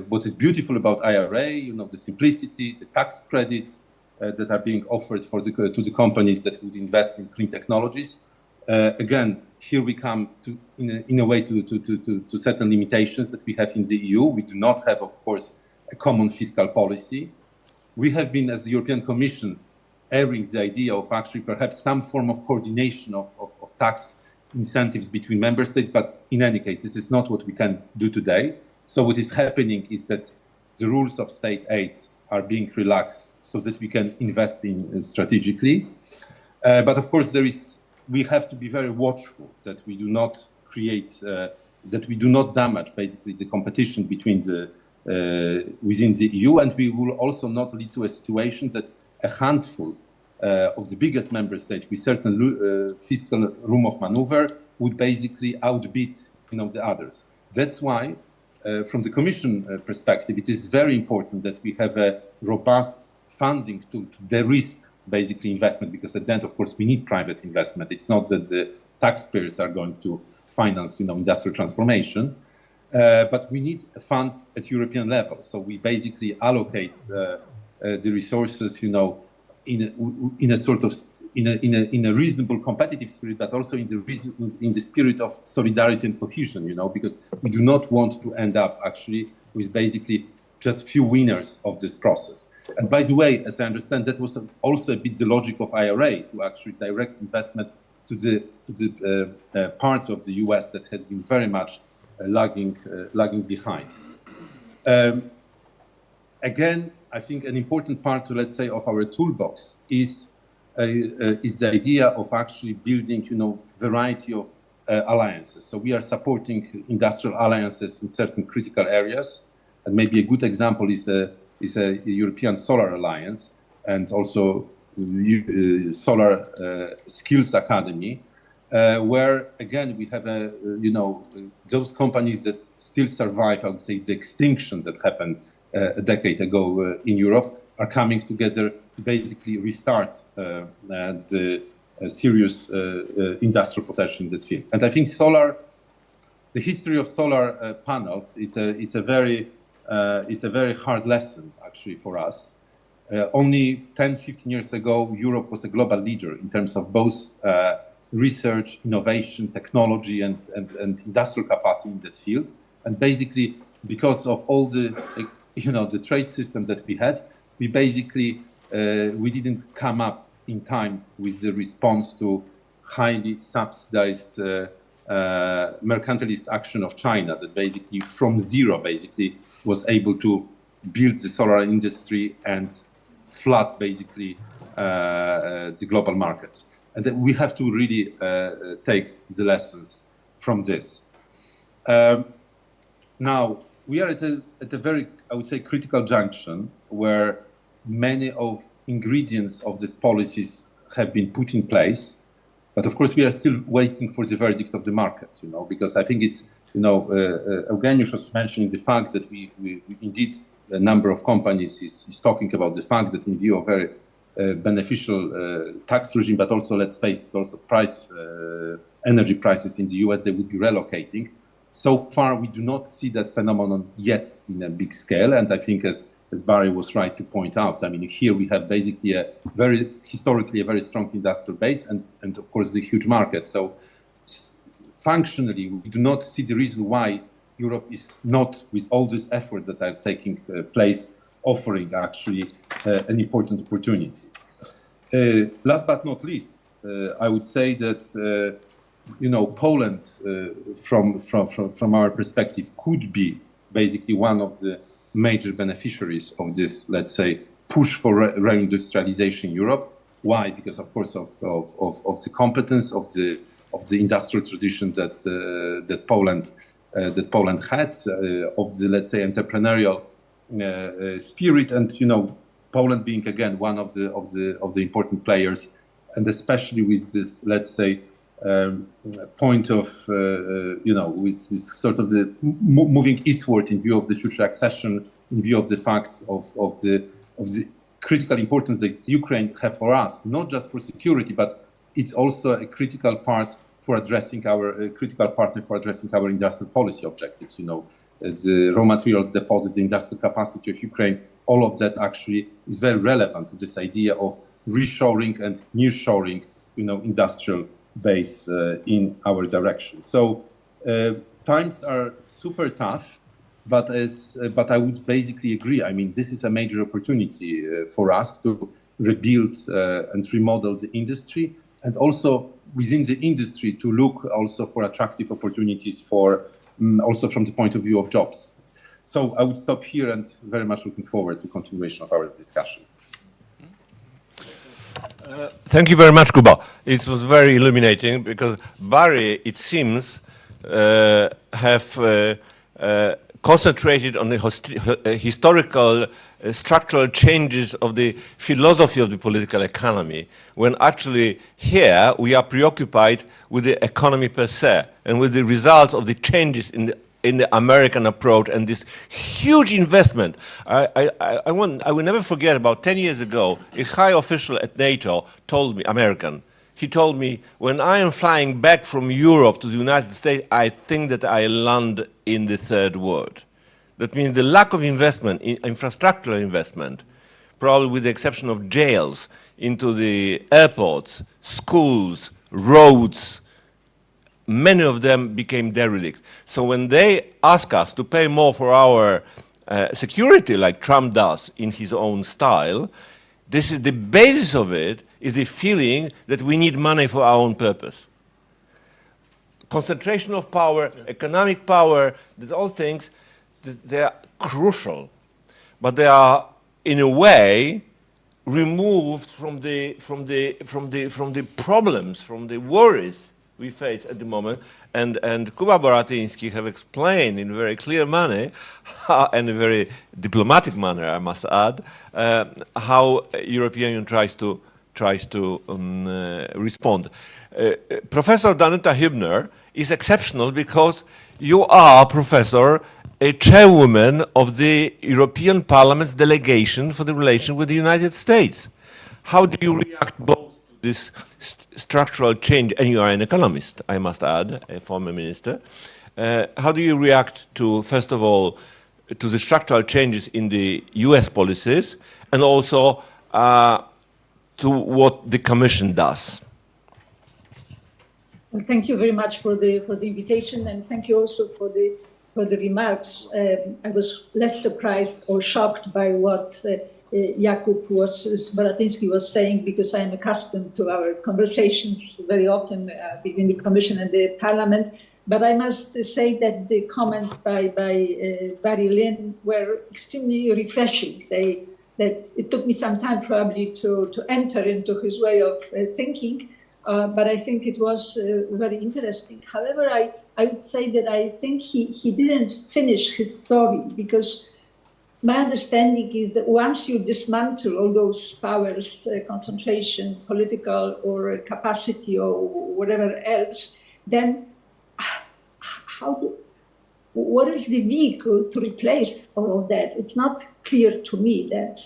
what is beautiful about IRA, the simplicity, the tax credits that are being offered to the companies that would invest in clean technologies. Again, here we come to, in a way, to certain limitations that we have in the EU. We do not have, of course, a common fiscal policy. We have been, as the European Commission, airing the idea of actually perhaps some form of coordination of tax incentives between member states. But in any case, this is not what we can do today. So what is happening is that the rules of state aid are being relaxed so that we can invest in strategically. But of course, we have to be very watchful that we do not create, that we do not damage basically the competition between within the EU, and we will also not lead to a situation that a handful of the biggest member states with certain fiscal room of maneuver would basically outbid, the others. That's why, from the Commission perspective, it is very important that we have a robust funding to de-risk basically investment, because at the end, of course, we need private investment. It's not that the taxpayers are going to finance, industrial transformation, but we need a fund at European level. So we basically allocate the resources, in a sort of in a reasonable competitive spirit, but also in the spirit of solidarity and cohesion, because we do not want to end up actually with basically just few winners of this process. And by the way, as I understand, that was also a bit the logic of IRA, to actually direct investment to the parts of the US that has been very much lagging behind. Again, I think an important part, let's say, of our toolbox is the idea of actually building, variety of alliances. So we are supporting industrial alliances in certain critical areas, and maybe a good example is a European Solar Alliance, and also Solar Skills Academy, where again we have those companies that still survive, I would say, the extinction that happened a decade ago in Europe, are coming together to basically restart the serious industrial potential in that field. And I think the history of solar panels is a very hard lesson actually for us. Only 10-15 years ago, Europe was a global leader in terms of both research, innovation, technology, and industrial capacity in that field. And basically, because of all the the trade system that we had, we basically we didn't come up in time with the response to highly subsidized mercantilist action of China that basically from zero basically was able to build the solar industry and flood basically the global markets. And that we have to really take the lessons from this. Now, we are at a very, I would say, critical junction where many of ingredients of these policies have been put in place. But of course, we are still waiting for the verdict of the markets, you know, because I think it's, you know, Eugeniusz was mentioning the fact that we indeed, a number of companies is talking about the fact that in view of very beneficial tax regime, but also, let's face it, also energy prices in the US, they would be relocating. So far, we do not see that phenomenon yet in a big scale. And I think as Barry was right to point out, I mean, here we have basically historically a very strong industrial base and of course the huge market. So functionally, we do not see the reason why Europe is not, with all these efforts that are taking place, offering actually an important opportunity. Last but not least, I would say that you know, Poland, from our perspective, could be basically one of the major beneficiaries of this, let's say, push for reindustrialization in Europe. Why? Because, of course, of the competence of the industrial tradition that Poland had, of the, let's say, entrepreneurial spirit, and you know, Poland being again one of the important players, and especially with this, let's say, point of you know, with sort of the moving eastward in view of the future accession, in view of the fact of the critical importance that Ukraine have for us, not just for security, but it's also a critical part for addressing our critical partner for addressing our industrial policy objectives. You know, the raw materials deposit, the industrial capacity of Ukraine, all of that actually is very relevant to this idea of reshoring and nearshoring, you know, industrial base in our direction. So times are super tough, but I would basically agree. I mean, this is a major opportunity for us to rebuild and remodel the industry, and also within the industry to look also for attractive opportunities for also from the point of view of jobs. So I would stop here and very much looking forward to continuation of our discussion. Thank you very much, Kuba. It was very illuminating because Barry, it seems, have concentrated on the historical structural changes of the philosophy of the political economy, when actually here we are preoccupied with the economy per se and with the results of the changes in the American approach and this huge investment. I will never forget, about 10 years ago, a high official at NATO told me, American, he told me, when I am flying back from Europe to the United States, I think that I land in the third world. That means the lack of investment, in infrastructural investment, probably with the exception of jails, into the airports, schools, roads, many of them became derelict. So when they ask us to pay more for our security, like Trump does in his own style, this is the basis of it, is the feeling that we need money for our own purpose. Concentration of power, economic power, these all things, they are crucial, but they are in a way removed from the problems, from the worries we face at the moment, and Kuba Boratyński have explained in a very clear manner, and a very diplomatic manner, I must add, how European Union tries to respond. Professor Danuta Hübner is exceptional because you are, Professor, a chairwoman of the European Parliament's delegation for the relation with the United States. How do you react both to this structural change, and you are an economist, I must add, a former minister. How do you react to, first of all, to the structural changes in the US policies, and also to what the Commission does? Well, thank you very much for the invitation, and thank you also for the remarks. I was less surprised or shocked by what Boratyński was saying, because I am accustomed to our conversations very often between the Commission and the Parliament. But I must say that the comments by Barry Lynn were extremely refreshing. That it took me some time probably to enter into his way of thinking, but I think it was very interesting. However, I would say that I think he didn't finish his story, because my understanding is that once you dismantle all those powers, concentration, political or capacity or whatever else, then what is the vehicle to replace all of that? It's not clear to me that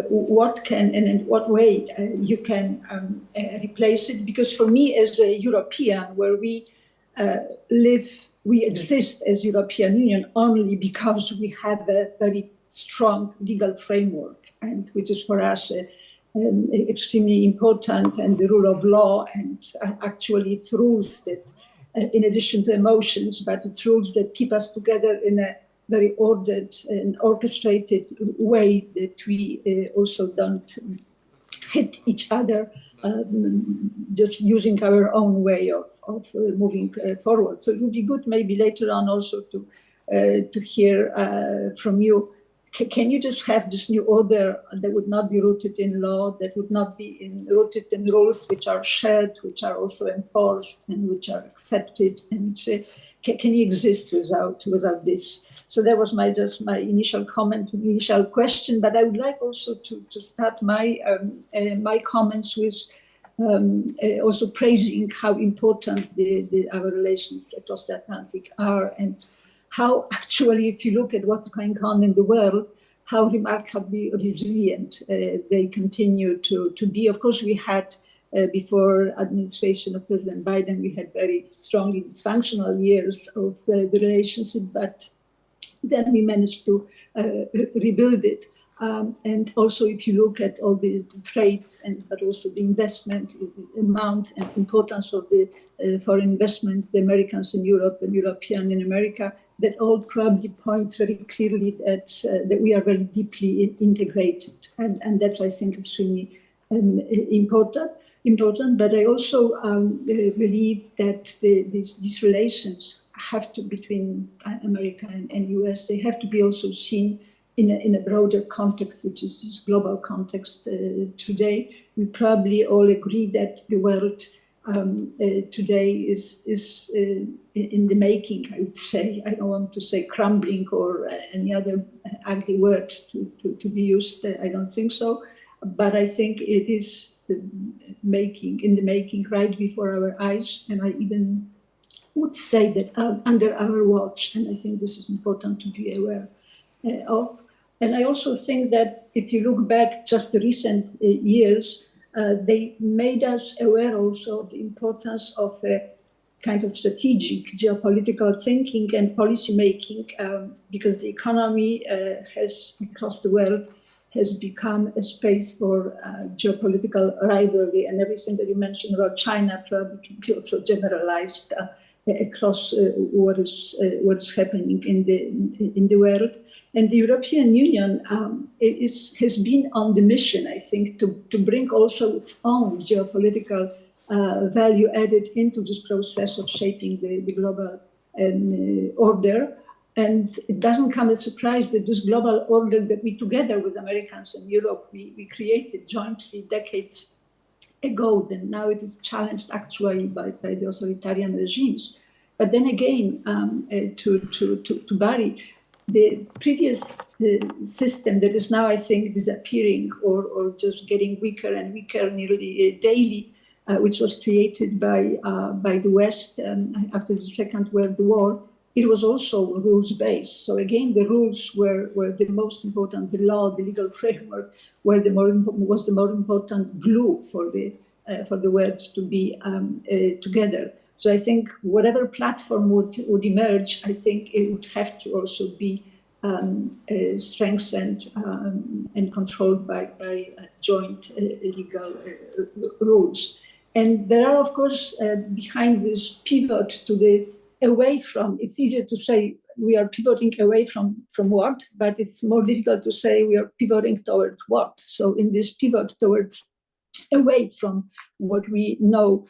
what can and in what way you can replace it. Because for me, as a European, where we live, we exist as European Union only because we have a very strong legal framework, and which is for us extremely important, and the rule of law, and actually it's rules that, in addition to emotions, but it's rules that keep us together in a very ordered and orchestrated way, that we also don't hit each other, just using our own way of moving forward. So it would be good maybe later on also to hear from you. Can you just have this new order that would not be rooted in law, that would not be rooted in rules which are shared, which are also enforced and which are accepted? And can you exist without this? So that was my initial comment, initial question. But I would like also to start my comments with also praising how important our relations across the Atlantic are, and how actually, if you look at what's going on in the world, how remarkably resilient they continue to be. Of course, we had, before administration of President Biden, we had very strongly dysfunctional years of the relationship, but then we managed to rebuild it. And also, if you look at all the trades, but also the investment amount and importance of the foreign investment, the Americans in Europe and European in America, that all probably points very clearly that we are very deeply integrated. And that's, I think, extremely important. But I also believe that these relations have to, between America and US, they have to be also seen in a broader context, which is this global context today. We probably all agree that the world today is in the making, I would say. I don't want to say crumbling or any other ugly word to be used. I don't think so. But I think it is in the making right before our eyes. And I even would say that under our watch. And I think this is important to be aware of. And I also think that if you look back just the recent years, they made us aware also of the importance of a kind of strategic geopolitical thinking and policy making, because the economy has, across the world, has become a space for geopolitical rivalry, and everything that you mentioned about China probably can be also generalized across what is happening in the world. And the European Union has been on the mission, I think, to bring also its own geopolitical value added into this process of shaping the global order. And it doesn't come as a surprise that this global order that we, together with Americans and Europe, we created jointly decades ago, and now it is challenged actually by the authoritarian regimes. But then again, to Barry, the previous system that is now, I think, disappearing or just getting weaker and weaker nearly daily, which was created by the West after the Second World War, it was also rules-based. So again, the rules were the most important. The law, the legal framework, was the more important glue for the world to be together. So I think whatever platform would emerge, I think it would have to also be strengthened and controlled by joint legal rules. And there are, of course, behind this pivot to the away from, it's easier to say we are pivoting away from what, but it's more difficult to say we are pivoting towards what. So in this pivot towards away from what we know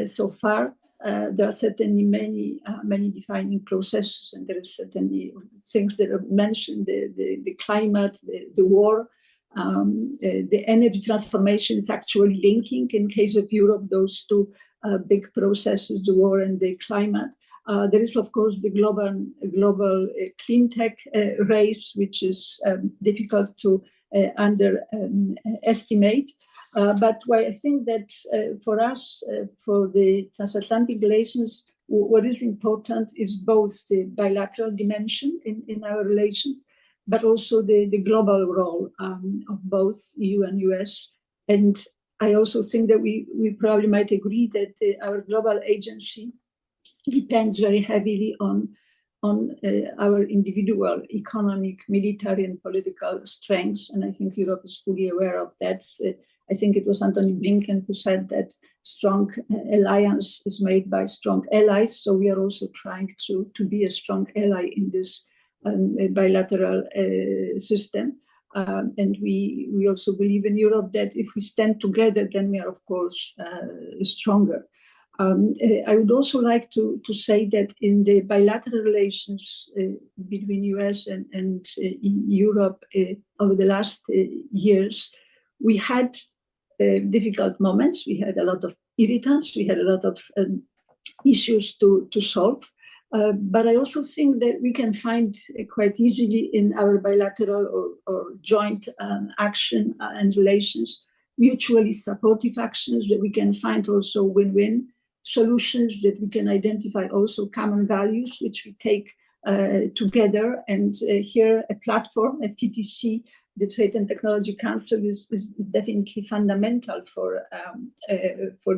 so far, there are certainly many defining processes, and there are certainly things that are mentioned: the climate, the war, the energy transformation is actually linking, in case of Europe, those two big processes, the war and the climate. There is, of course, the global clean tech race, which is difficult to underestimate. But why I think that for us, for the transatlantic relations, what is important is both the bilateral dimension in our relations, but also the global role of both EU and US. And I also think that we probably might agree that our global agency depends very heavily on our individual economic, military, and political strengths. And I think Europe is fully aware of that. I think it was Antony Blinken who said that strong alliance is made by strong allies. So we are also trying to be a strong ally in this bilateral system. And we also believe in Europe that if we stand together, then we are, of course, stronger. I would also like to say that in the bilateral relations between US and Europe over the last years, we had difficult moments. We had a lot of irritants. We had a lot of issues to solve. But I also think that we can find quite easily in our bilateral or joint action and relations, mutually supportive actions, that we can find also win-win solutions, that we can identify also common values, which we take together. And here a platform, a TTC, the Trade and Technology Council, is definitely fundamental for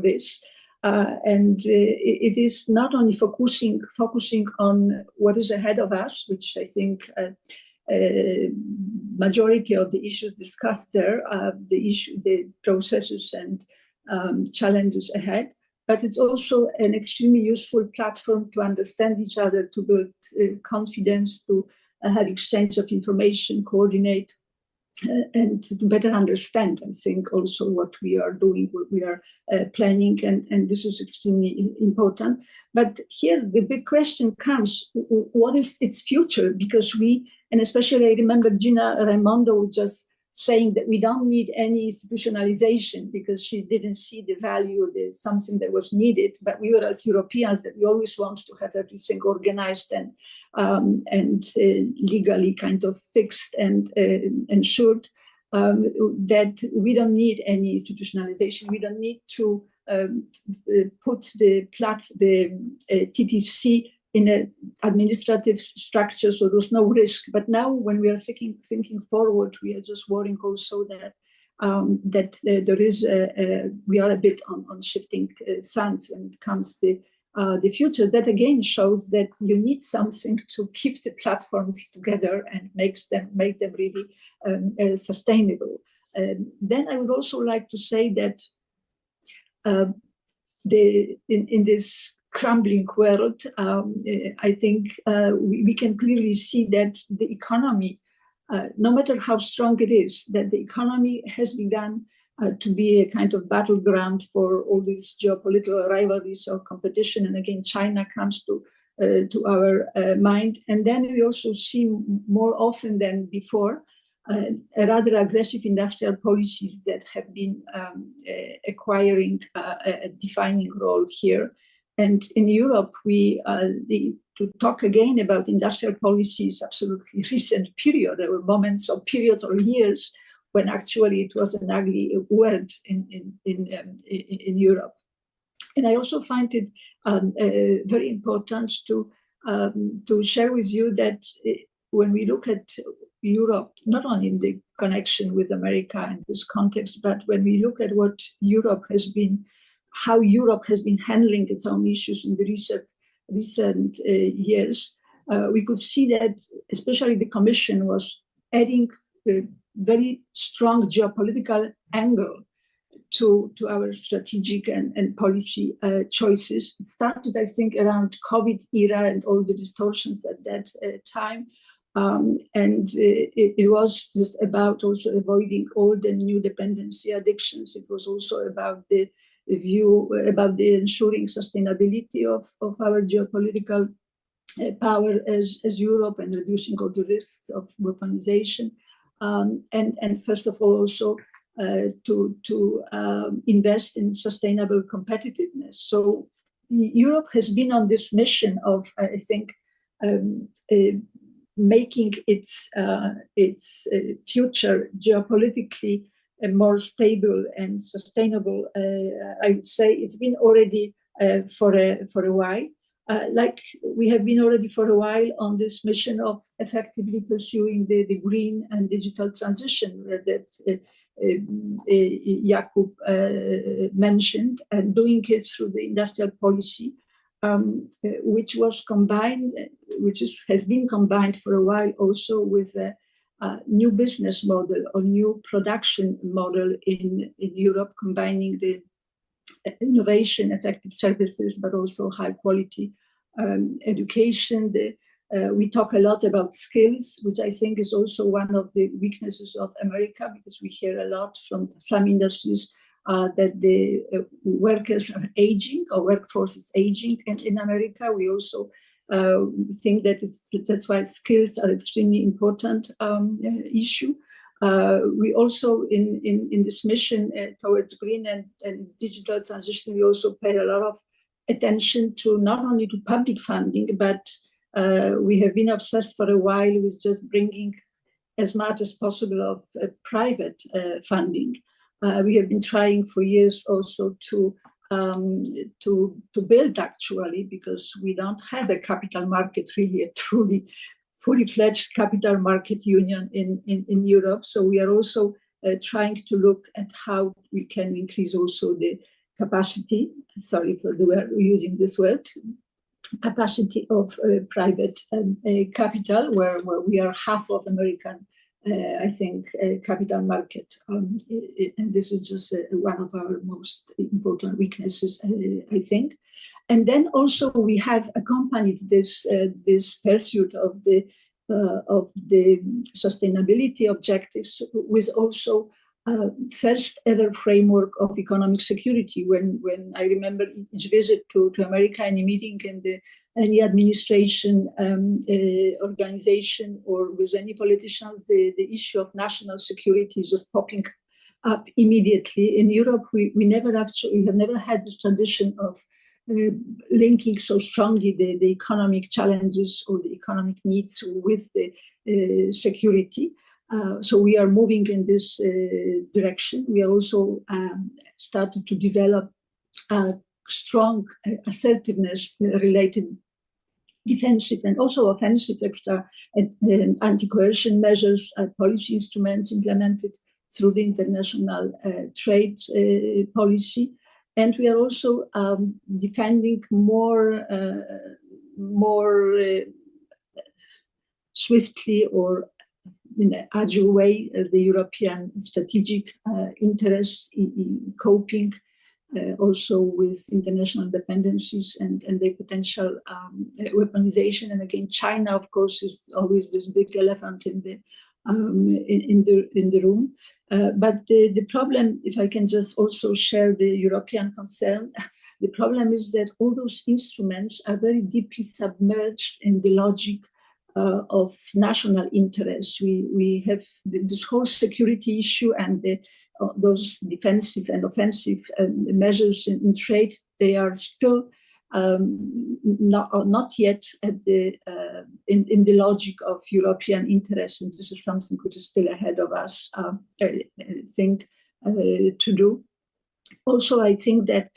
this. And it is not only focusing on what is ahead of us, which I think majority of the issues discussed there, the processes and challenges ahead, but it's also an extremely useful platform to understand each other, to build confidence, to have exchange of information, coordinate, and to better understand, I think, also what we are doing, what we are planning, and this is extremely important. But here the big question comes, what is its future? Because and especially I remember Gina Raimondo just saying that we don't need any institutionalization, because she didn't see the value of something that was needed. But we were, as Europeans, that we always want to have everything organized and legally kind of fixed and ensured, that we don't need any institutionalization. We don't need to put the TTC in an administrative structure, so there's no risk. But now, when we are thinking forward, we are just worrying also that there is we are a bit on shifting sands when it comes to the future. That again shows that you need something to keep the platforms together and make them really sustainable. Then I would also like to say that in this crumbling world, I think we can clearly see that the economy, no matter how strong it is, that the economy has begun to be a kind of battleground for all these geopolitical rivalries or competition. And again, China comes to our mind. And then we also see more often than before rather aggressive industrial policies that have been acquiring a defining role here. And in Europe, to talk again about industrial policies, absolutely recent period. There were moments or periods or years when actually it was an ugly word in Europe. And I also find it very important to share with you that when we look at Europe, not only in the connection with America in this context, but when we look at what how Europe has been handling its own issues in the recent years, we could see that especially the Commission was adding a very strong geopolitical angle to our strategic and policy choices. It started, I think, around COVID era and all the distortions at that time. It was just about also avoiding all the new dependency addictions. It was also about the view about the ensuring sustainability of our geopolitical power as Europe and reducing all the risks of weaponization. And first of all, also to invest in sustainable competitiveness. So Europe has been on this mission of, I think, making its future geopolitically more stable and sustainable. I would say it's been already for a while. Like we have been already for a while on this mission of effectively pursuing the green and digital transition that Jakub mentioned, and doing it through the industrial policy, which was combined, has been combined for a while also with a new business model or new production model in Europe, combining the innovation, effective services, but also high quality education. We talk a lot about skills, which I think is also one of the weaknesses of America, because we hear a lot from some industries that the workers are aging, or workforce is aging in America. We also think that that's why skills are extremely important issue. We also, in this mission towards green and digital transition, we also pay a lot of attention to not only to public funding, but we have been obsessed for a while with just bringing as much as possible of private funding. We have been trying for years also to build, actually, because we don't have a capital market, really a truly fully fledged capital market union in Europe. So we are also trying to look at how we can increase also the capacity, sorry for the word, using this word, capacity of private capital, where we are half of American, I think, capital market. And this is just one of our most important weaknesses, I think. And then also we have accompanied this pursuit of the sustainability objectives with also first ever framework of economic security. When I remember each visit to America, any meeting in any administration organization or with any politicians, the issue of national security is just popping up immediately. In Europe, we have never had this tradition of linking so strongly the economic challenges or the economic needs with the security. So we are moving in this direction. We are also started to develop strong assertiveness related defensive and also offensive extra anti-coercion measures, policy instruments implemented through the international trade policy. And we are also defending more swiftly or in an agile way the European strategic interests in coping also with international dependencies and their potential weaponization. And again, China, of course, is always this big elephant in the room. But the problem, if I can just also share the European concern, the problem is that all those instruments are very deeply submerged in the logic of national interests. We have this whole security issue and those defensive and offensive measures in trade. They are still not yet at in the logic of European interests, and this is something which is still ahead of us, I think, to do. Also, I think that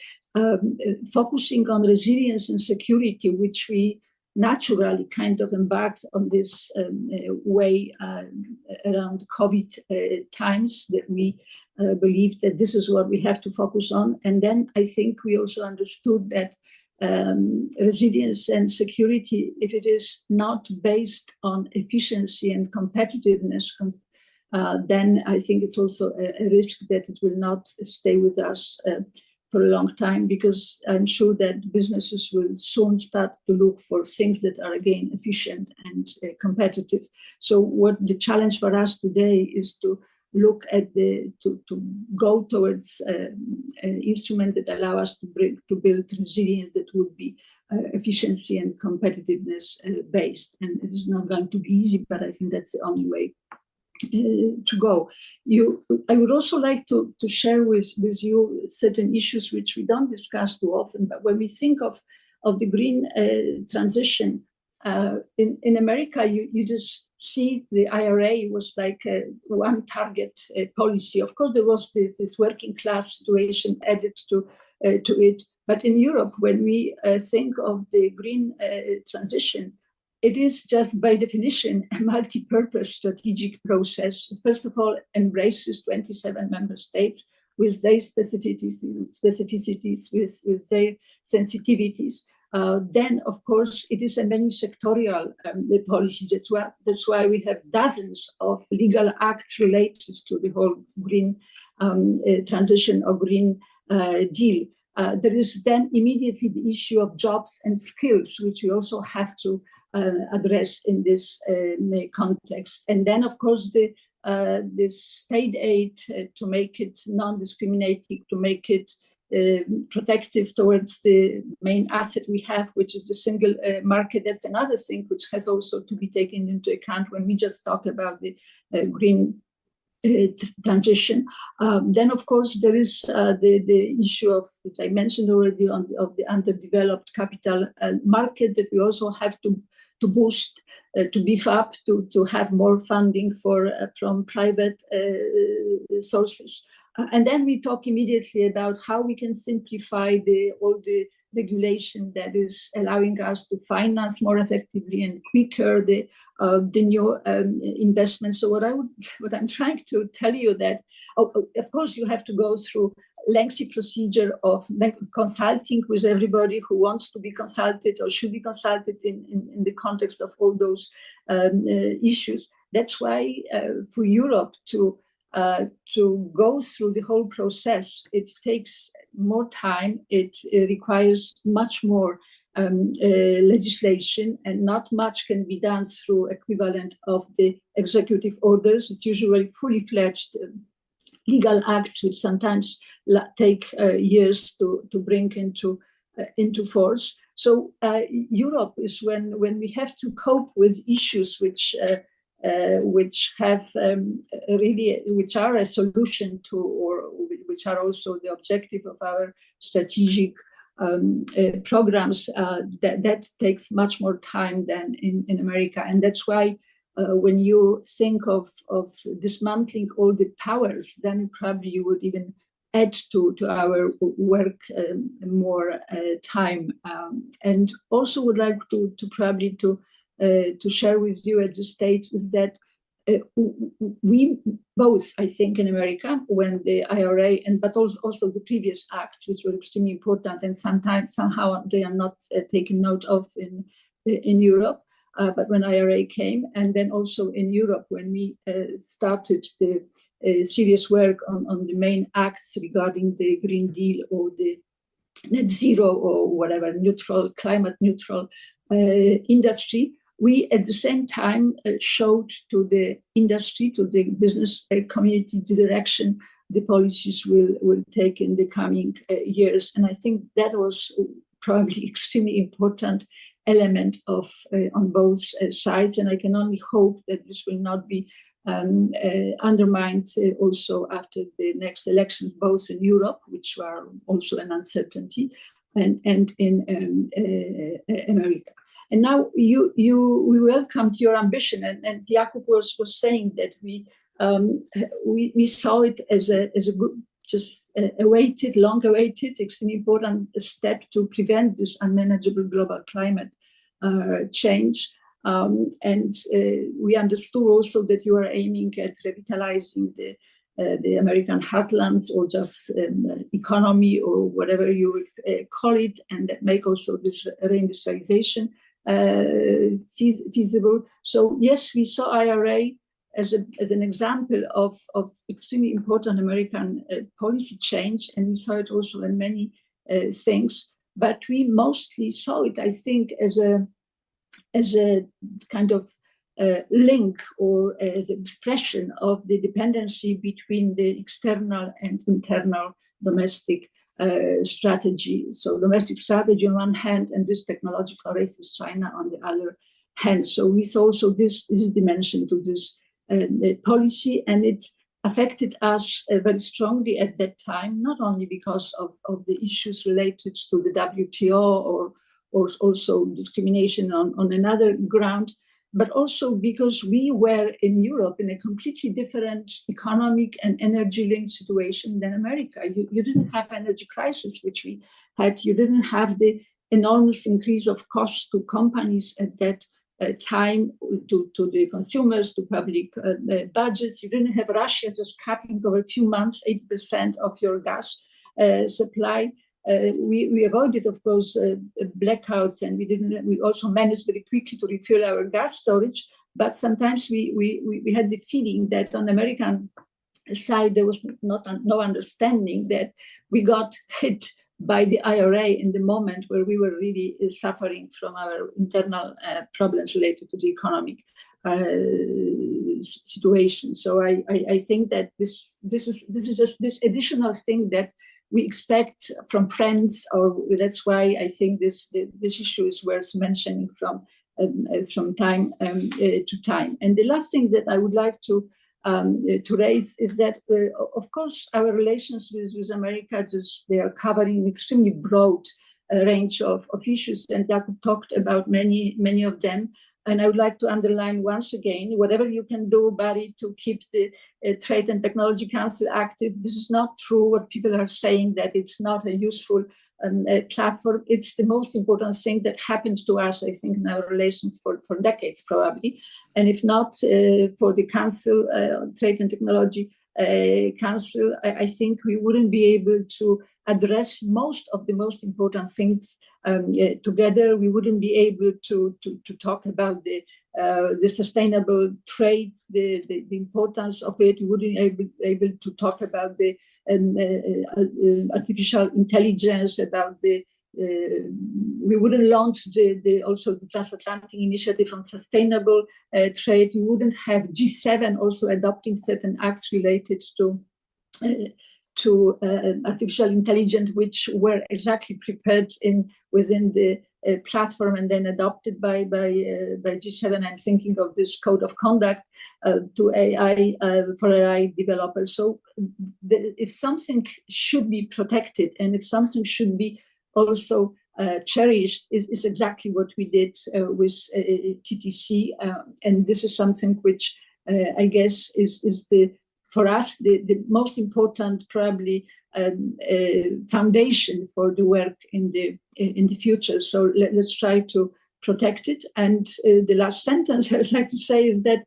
focusing on resilience and security, which we naturally kind of embarked on this way around COVID times, that we believed that this is what we have to focus on. And then I think we also understood that resilience and security, if it is not based on efficiency and competitiveness, then I think it's also a risk that it will not stay with us for a long time, because I'm sure that businesses will soon start to look for things that are again efficient and competitive. So what the challenge for us today is to look at to go towards an instrument that allow us to build resilience that would be efficiency and competitiveness based. And it is not going to be easy, but I think that's the only way to go. I would also like to share with you certain issues which we don't discuss too often, but when we think of the green transition in America, you just see the IRA was like one target policy. Of course, there was this working class situation added to it, but in Europe, when we think of the green transition, it is just by definition a multi-purpose strategic process. First of all, embraces 27 member states with their specificities, with their sensitivities. Then, of course, it is a many sectorial policy. That's why we have dozens of legal acts related to the whole green transition or green deal. There is then immediately the issue of jobs and skills, which we also have to address in this context. And then, of course, the state aid to make it non-discriminating, to make it protective towards the main asset we have, which is the single market. That's another thing which has also to be taken into account when we just talk about the green transition. Then, of course, there is the issue of, as I mentioned already, of the underdeveloped capital market that we also have to boost, to beef up, to have more funding from private sources. And then we talk immediately about how we can simplify all the regulation that is allowing us to finance more effectively and quicker the new investments. So what I'm trying to tell you that, of course, you have to go through lengthy procedure of consulting with everybody who wants to be consulted or should be consulted in the context of all those issues. That's why for Europe to go through the whole process, it takes more time. It requires much more legislation, and not much can be done through equivalent of the executive orders. It's usually fully fledged legal acts, which sometimes take years to bring into force. So Europe is when we have to cope with issues which have which are a solution to, or which are also the objective of our strategic programs, that takes much more time than in America. And that's why when you think of dismantling all the powers, then probably you would even add to our work more time. And also would like to probably to share with you at this stage is that we both, I think, in America, when the IRA but also the previous acts, which were extremely important, and somehow they are not taken note of in Europe. But when IRA came, and then also in Europe, when we started the serious work on the main acts regarding the Green Deal or the net zero or whatever, climate neutral industry, we at the same time showed to the industry, to the business community, the direction the policies will take in the coming years. And I think that was probably extremely important element of on both sides. And I can only hope that this will not be undermined also after the next elections, both in Europe, which are also an uncertainty, and in America. And now we welcomed your ambition, and Jakub was saying that we saw it as a good, just long-awaited, extremely important step to prevent this unmanageable global climate change. And we understood also that you are aiming at revitalizing the American heartlands, or just economy, or whatever you would call it, and that make also this reindustrialization feasible. So yes, we saw IRA as an example of extremely important American policy change, and we saw it also in many things. But we mostly saw it, I think, as a kind of link or as an expression of the dependency between the external and internal domestic strategy. So domestic strategy on one hand, and this technological race with China on the other hand. So we saw also this dimension to this policy, and it affected us very strongly at that time, not only because of the issues related to the WTO or also discrimination on another ground, but also because we were in Europe in a completely different economic and energy-linked situation than America. You didn't have energy crisis, which we had. You didn't have the enormous increase of costs to companies at that time, to the consumers, to public budgets. You didn't have Russia just cutting over a few months 80% of your gas supply. We avoided, of course, blackouts, and we also managed very quickly to refill our gas storage. But sometimes we had the feeling that on the American side there was no understanding that we got hit by the IRA in the moment where we were really suffering from our internal problems related to the economic situation. So I think that this is just this additional thing that we expect from friends, or that's why I think this issue is worth mentioning from time to time. And the last thing that I would like to raise is that, of course, our relations with America, they are covering extremely broad range of issues, and Jakub talked about many of them. And I would like to underline once again, whatever you can do, Barry, to keep the Trade and Technology Council active. This is not true what people are saying, that it's not a useful platform. It's the most important thing that happened to us, I think, in our relations for decades, probably. And if not for the Council, Trade and Technology Council, I think we wouldn't be able to address most of the most important things together. We wouldn't be able to talk about the sustainable trade, the importance of it. We wouldn't be able to talk about the artificial intelligence, about we wouldn't launch also the transatlantic initiative on sustainable trade. We wouldn't have G7 also adopting certain acts related to artificial intelligence, which were exactly prepared within the platform and then adopted by G7. I'm thinking of this code of conduct to AI for AI developers. So if something should be protected and if something should be also cherished, is exactly what we did with TTC, and this is something which I guess is for us the most important probably foundation for the work in the future. So let's try to protect it. And the last sentence I would like to say is that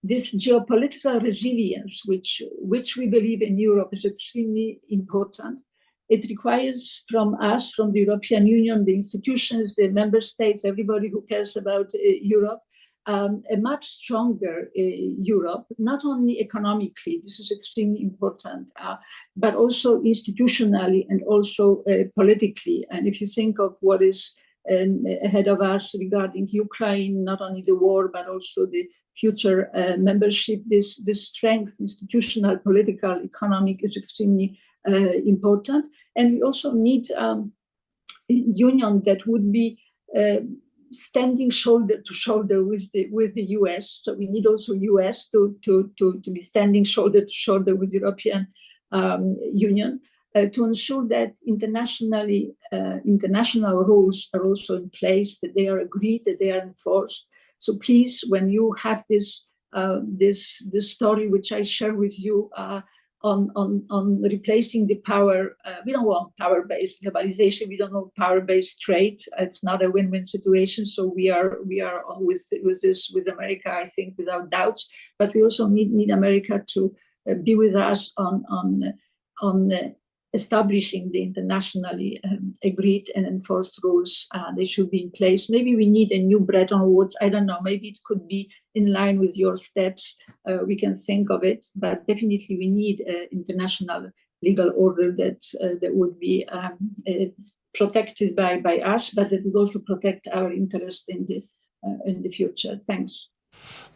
this geopolitical resilience, which we believe in Europe, is extremely important. It requires from us, from the European Union, the institutions, the member states, everybody who cares about Europe, a much stronger Europe, not only economically, this is extremely important, but also institutionally and also politically. And if you think of what is ahead of us regarding Ukraine, not only the war, but also the future membership, this strength, institutional, political, economic, is extremely important. And we also need a union that would be standing shoulder to shoulder with the US. So we need also US to be standing shoulder to shoulder with European Union to ensure that international rules are also in place, that they are agreed, that they are enforced. So please, when you have this story which I share with you on replacing the power, we don't want power-based globalization. We don't want power-based trade. It's not a win-win situation. So we are with this with America, I think, without doubts. But we also need America to be with us on establishing the internationally agreed and enforced rules. They should be in place. Maybe we need a new Bretton Woods. I don't know. Maybe it could be in line with your steps. We can think of it, but definitely we need an international legal order that would be protected by us, but that would also protect our interest in the future. Thanks.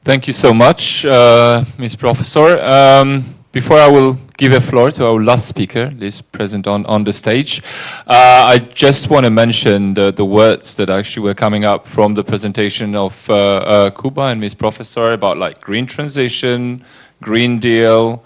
Thank you so much, Ms. Professor. Before I will give a floor to our last speaker, Liz, present on the stage, I just want to mention the words that actually were coming up from the presentation of Kuba and Ms. Professor about like green transition, Green Deal,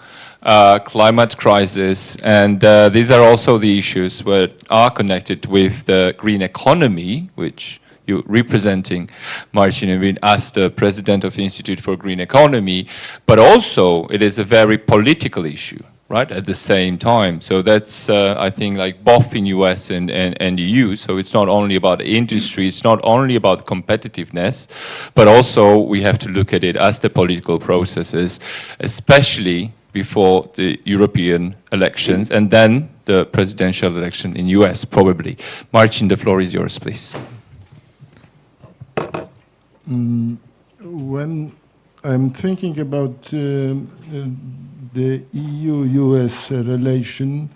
climate crisis, and these are also the issues that are connected with the green economy, which you're representing, Marcin, as the president of the Institute for Green Economy, but also it is a very political issue, right, at the same time. So that's, I think, like both in US and EU, so it's not only about the industry, it's not only about competitiveness, but also we have to look at it as the political processes, especially before the European elections and then the presidential election in US, probably. Marcin, the floor is yours, please. When I'm thinking about the EU-US relation,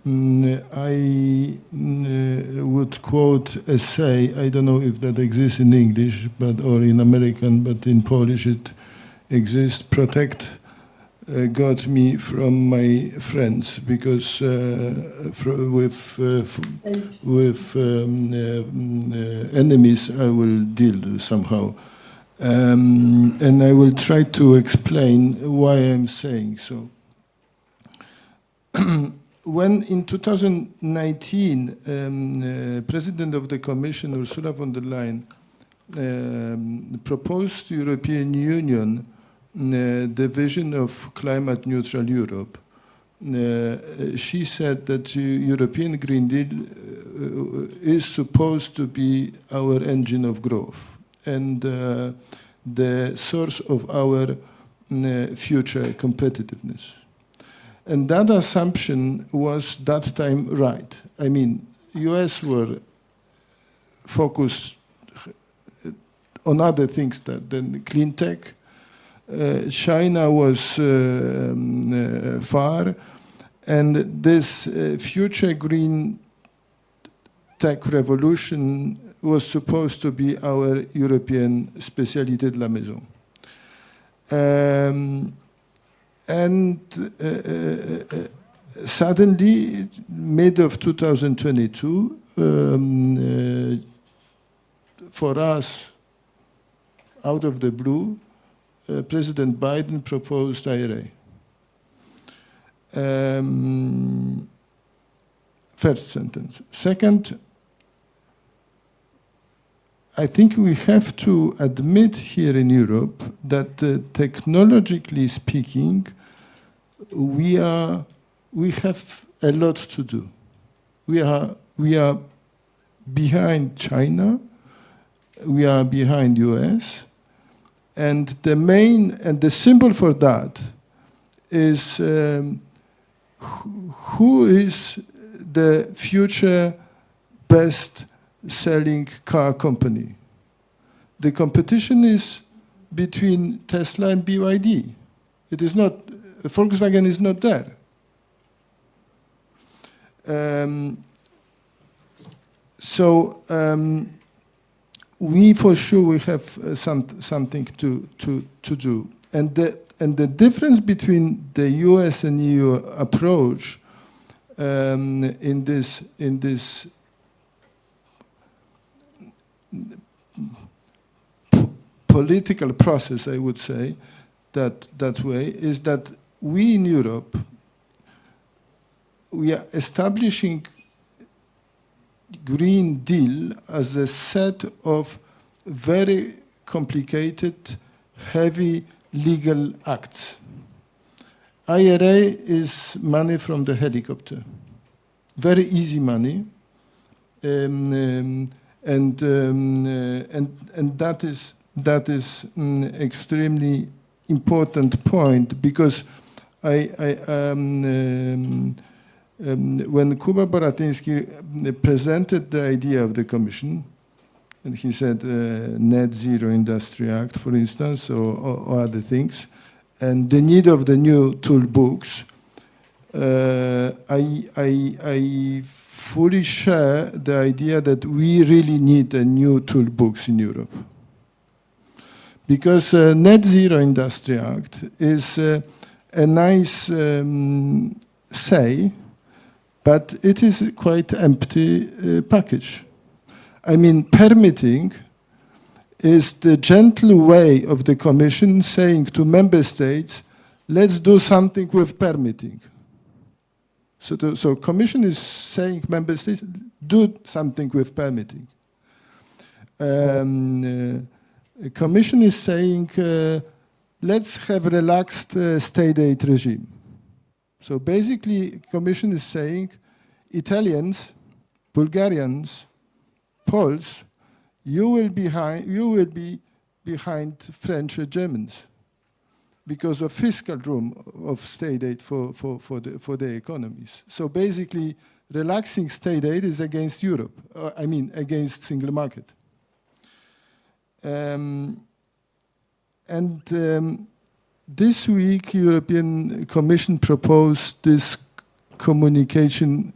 I would quote a say, I don't know if that exists in English or in American, but in Polish it exists, protect got me from my friends, because with enemies I will deal somehow. And I will try to explain why I'm saying so. When in 2019, President of the Commission, Ursula von der Leyen, proposed to the European Union the vision of climate neutral Europe, she said that the European Green Deal is supposed to be our engine of growth and the source of our future competitiveness. And that assumption was that time right. I mean, US were focused on other things than clean tech. China was far, and this future green tech revolution was supposed to be our European spécialité de la maison. And suddenly, mid of 2022, for us, out of the blue, President Biden proposed IRA. First sentence. Second, I think we have to admit here in Europe that technologically speaking, we have a lot to do. We are behind China, we are behind US, and the symbol for that is who is the future best-selling car company. The competition is between Tesla and BYD. It is not, Volkswagen is not there. We for sure we have something to do, and the difference between the US and EU approach in this political process, I would say, that way, is that we in Europe, we are establishing Green Deal as a set of very complicated, heavy legal acts. IRA is money from the helicopter, very easy money, and that is extremely important point, because when Kuba Boratyński presented the idea of the Commission, and he said Net Zero Industry Act, for instance, or other things, and the need of the new toolbox, I fully share the idea that we really need a new toolbox in Europe. Because Net Zero Industry Act is a nice say, but it is quite empty package. I mean, permitting is the gentle way of the Commission saying to member states, let's do something with permitting. So Commission is saying member states, do something with permitting. Commission is saying, let's have relaxed state aid regime. So basically, Commission is saying, Italians, Bulgarians, Poles, you will be behind French or Germans because of fiscal room of state aid for the economies. So basically, relaxing state aid is against Europe. Against single market. This week, European Commission proposed this communication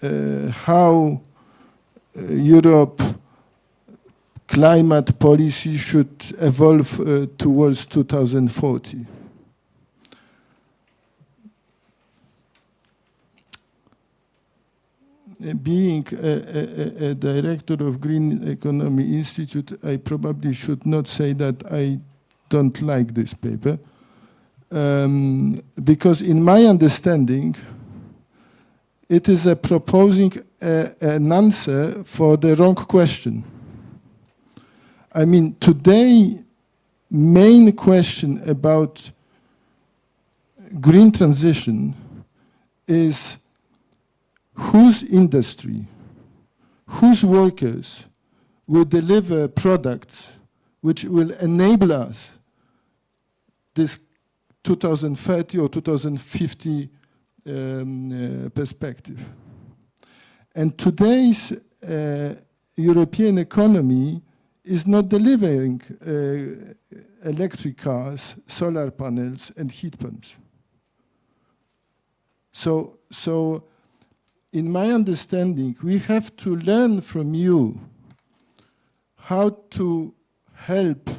how Europe climate policy should evolve towards 2040. Being a director of Green Economy Institute, I probably should not say that I don't like this paper, because in my understanding, it is proposing an answer for the wrong question. I mean, today, main question about green transition is whose industry, whose workers will deliver products which will enable us this 2030 or 2050 perspective. And today's European economy is not delivering electric cars, solar panels, and heat pumps. So in my understanding, we have to learn from you how to help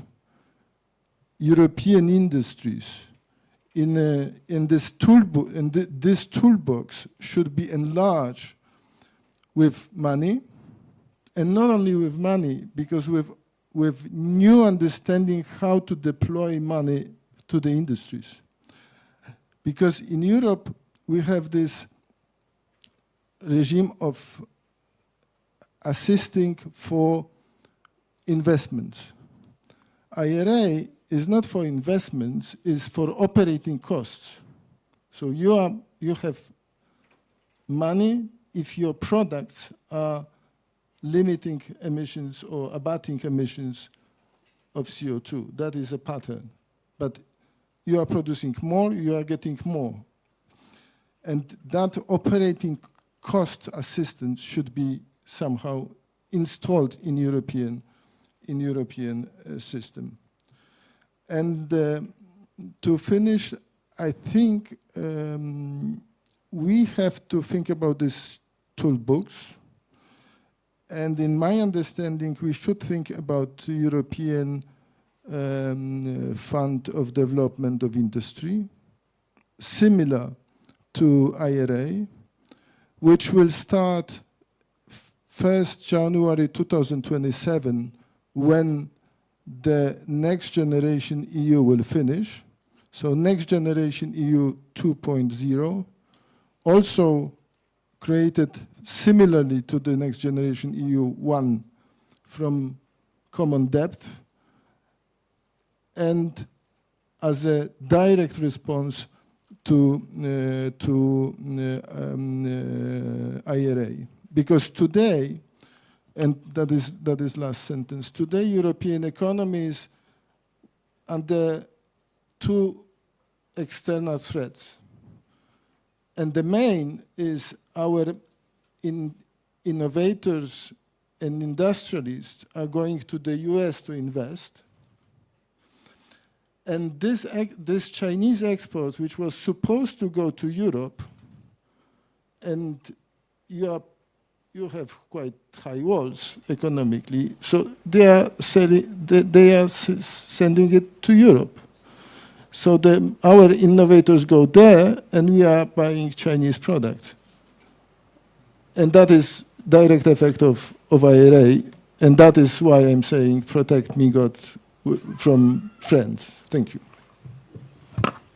European industries in this toolbox, and this toolbox should be enlarged with money, and not only with money, because with new understanding how to deploy money to the industries. Because in Europe, we have this regime of assisting for investments. IRA is not for investments, it's for operating costs. So you have money if your products are limiting emissions or abating emissions of CO2. That is a pattern. But you are producing more, you are getting more. And that operating cost assistance should be somehow installed in European system. And to finish, I think we have to think about this toolbox. And in my understanding, we should think about the European Fund of Development of Industry, similar to IRA, which will start 1st January 2027, when the Next Generation EU will finish. So Next Generation EU 2.0, also created similarly to the Next Generation EU 1 from common debt, and as a direct response to IRA. Because today, and that is last sentence, today European economy is under two external threats. And the main is our innovators and industrialists are going to the US to invest. And this Chinese export, which was supposed to go to Europe, and you have quite high walls economically, so they are sending it to Europe. So our innovators go there, and we are buying Chinese products. And that is direct effect of IRA, and that is why I'm saying protect me, God, from friends. Thank you.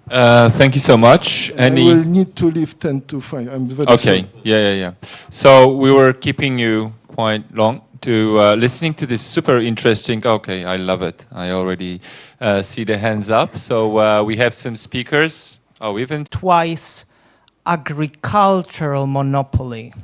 Thank you so much. I will need to leave 10 to 5. I'm very Okay, sorry. yeah. So we were keeping you quite long to listening to this super interesting. Okay, I love it. I already see the hands up. So we have some speakers. Oh, even twice agricultural monopoly.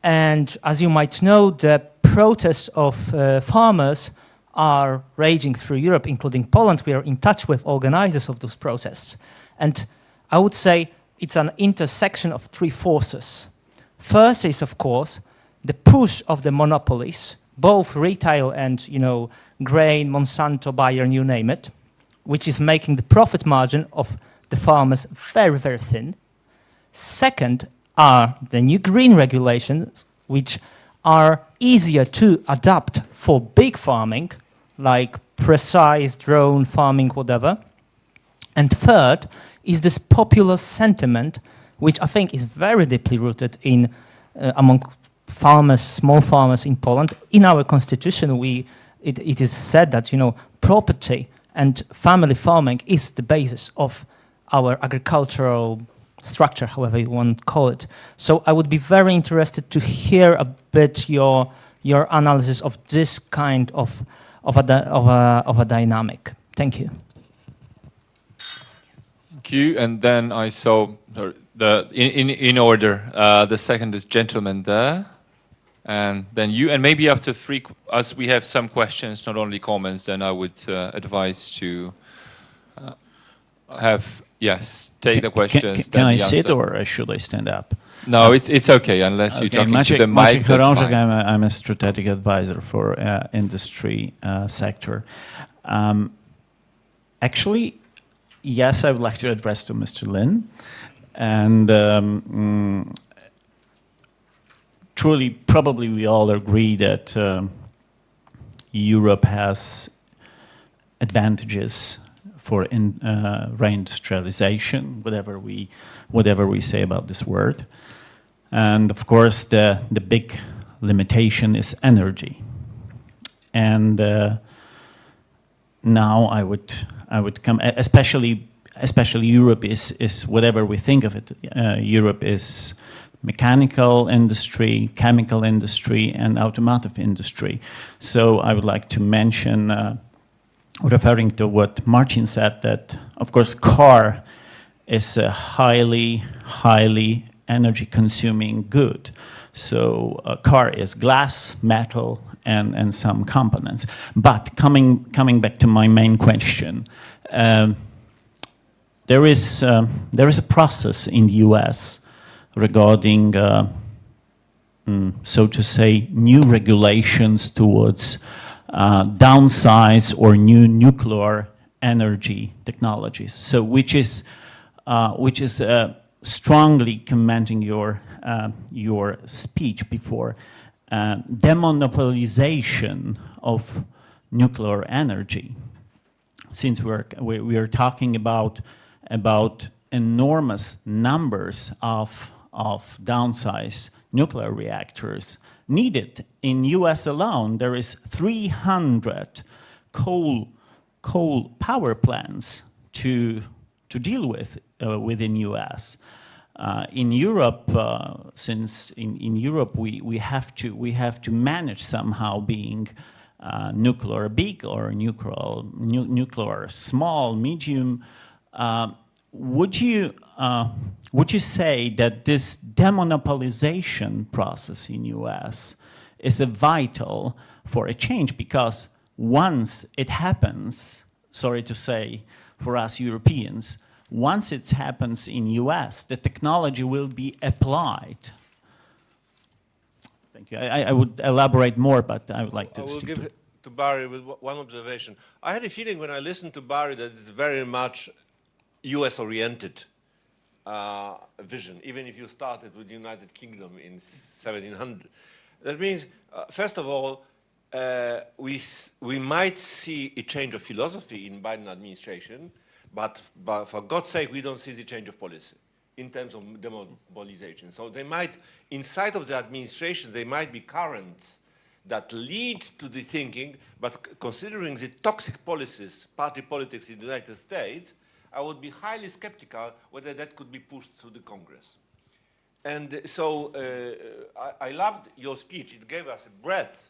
And as you might know, the protests of farmers are raging through Europe, including Poland. We are in touch with organizers of those protests. And I would say it's an intersection of three forces. First is, of course, the push of the monopolies, both retail and, grain, Monsanto, Bayer, you name it, which is making the profit margin of the farmers very, very thin. Second are the new green regulations, which are easier to adapt for big farming, like precise drone farming, whatever. And third is this popular sentiment, which I think is very deeply rooted in among farmers, small farmers in Poland. In our constitution, it is said that property and family farming is the basis of our agricultural structure, however you want to call it. So I would be very interested to hear a bit your analysis of this kind of a dynamic. Thank you. Thank you. And then I saw in order. The second is gentleman there, and then you. And maybe after as we have some questions, not only comments. Then I would advise to have. Yes, take the questions. Can I sit or should I stand up? No, it's okay unless you're talking to the mic. Korolec, I'm a strategic advisor for industry sector. Actually, yes, I would like to address to Mr. Lynn, and truly, probably we all agree that Europe has advantages for reindustrialization, whatever we say about this word. And of course, the big limitation is energy. And now I would come, especially Europe is whatever we think of it. Europe is mechanical industry, chemical industry, and automotive industry. So I would like to mention. Referring to what Marcin said, that of course car is a highly energy consuming good. So a car is glass, metal, and some components. But coming back to my main question, there is a process in the US regarding so to say new regulations towards downsize or new nuclear energy technologies. So, which is strongly commenting your speech before, demonopolization of nuclear energy. Since we are talking about enormous numbers of downsize nuclear reactors needed. In US alone, there is 300 coal power plants to deal with within US. In Europe, since in Europe we have to manage somehow being nuclear big or nuclear small, medium. Would you say that this demonopolization process in US is vital for a change? Because once it happens, sorry to say, for us Europeans, once it happens in US, the technology will be applied. Thank you. I would elaborate more, but I would like to stick give it to Barry with one observation. I had a feeling when I listened to Barry that it's very much US-oriented vision, even if you started with the United Kingdom in 1700. That means, first of all, we might see a change of philosophy in Biden administration, but for God's sake, we don't see the change of policy in terms of demobilization. So they might, inside of the administration, there might be currents that lead to the thinking, but considering the toxic policies, party politics in the United States, I would be highly skeptical whether that could be pushed through the Congress. And so I loved your speech. It gave us a breadth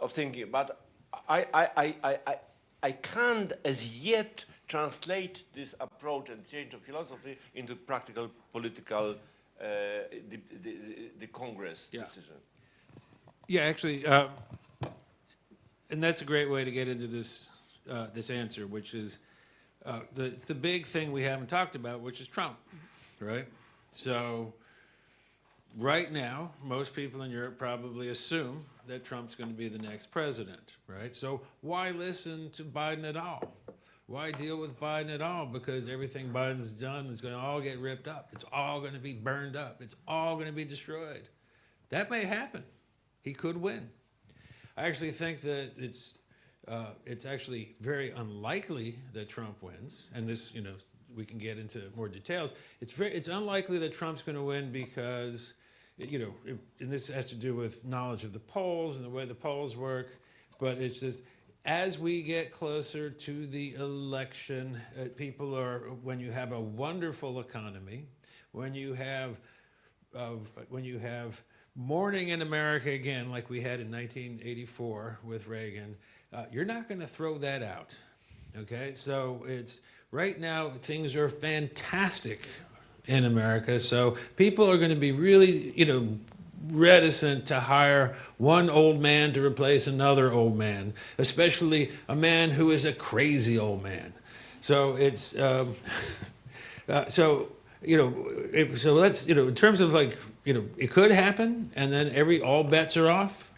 of thinking, but I can't as yet translate this approach and change of philosophy into practical political, the Congress decision. Yeah, actually, and that's a great way to get into this this answer, which is it's the big thing we haven't talked about, which is Trump, right? So right now, most people in Europe probably assume that Trump's going to be the next president, right? So why listen to Biden at all? Why deal with Biden at all? Because everything Biden's done is going to all get ripped up. It's all going to be burned up. It's all going to be destroyed. That may happen. He could win. I actually think that it's actually very unlikely that Trump wins. And this, you know, we can get into more details. It's unlikely that Trump's going to win because, you know, and this has to do with knowledge of the polls and the way the polls work. But it's just, as we get closer to the election, people are, when you have a wonderful economy, when you have morning in America again, like we had in 1984 with Reagan, you're not going to throw that out, okay? So it's, right now, things are fantastic in America, so people are going to be really, you know, reticent to hire one old man to replace another old man, especially a man who is a crazy old man. So it's, so, you know, so let's, you know, in terms of like, you know, it could happen and then all bets are off.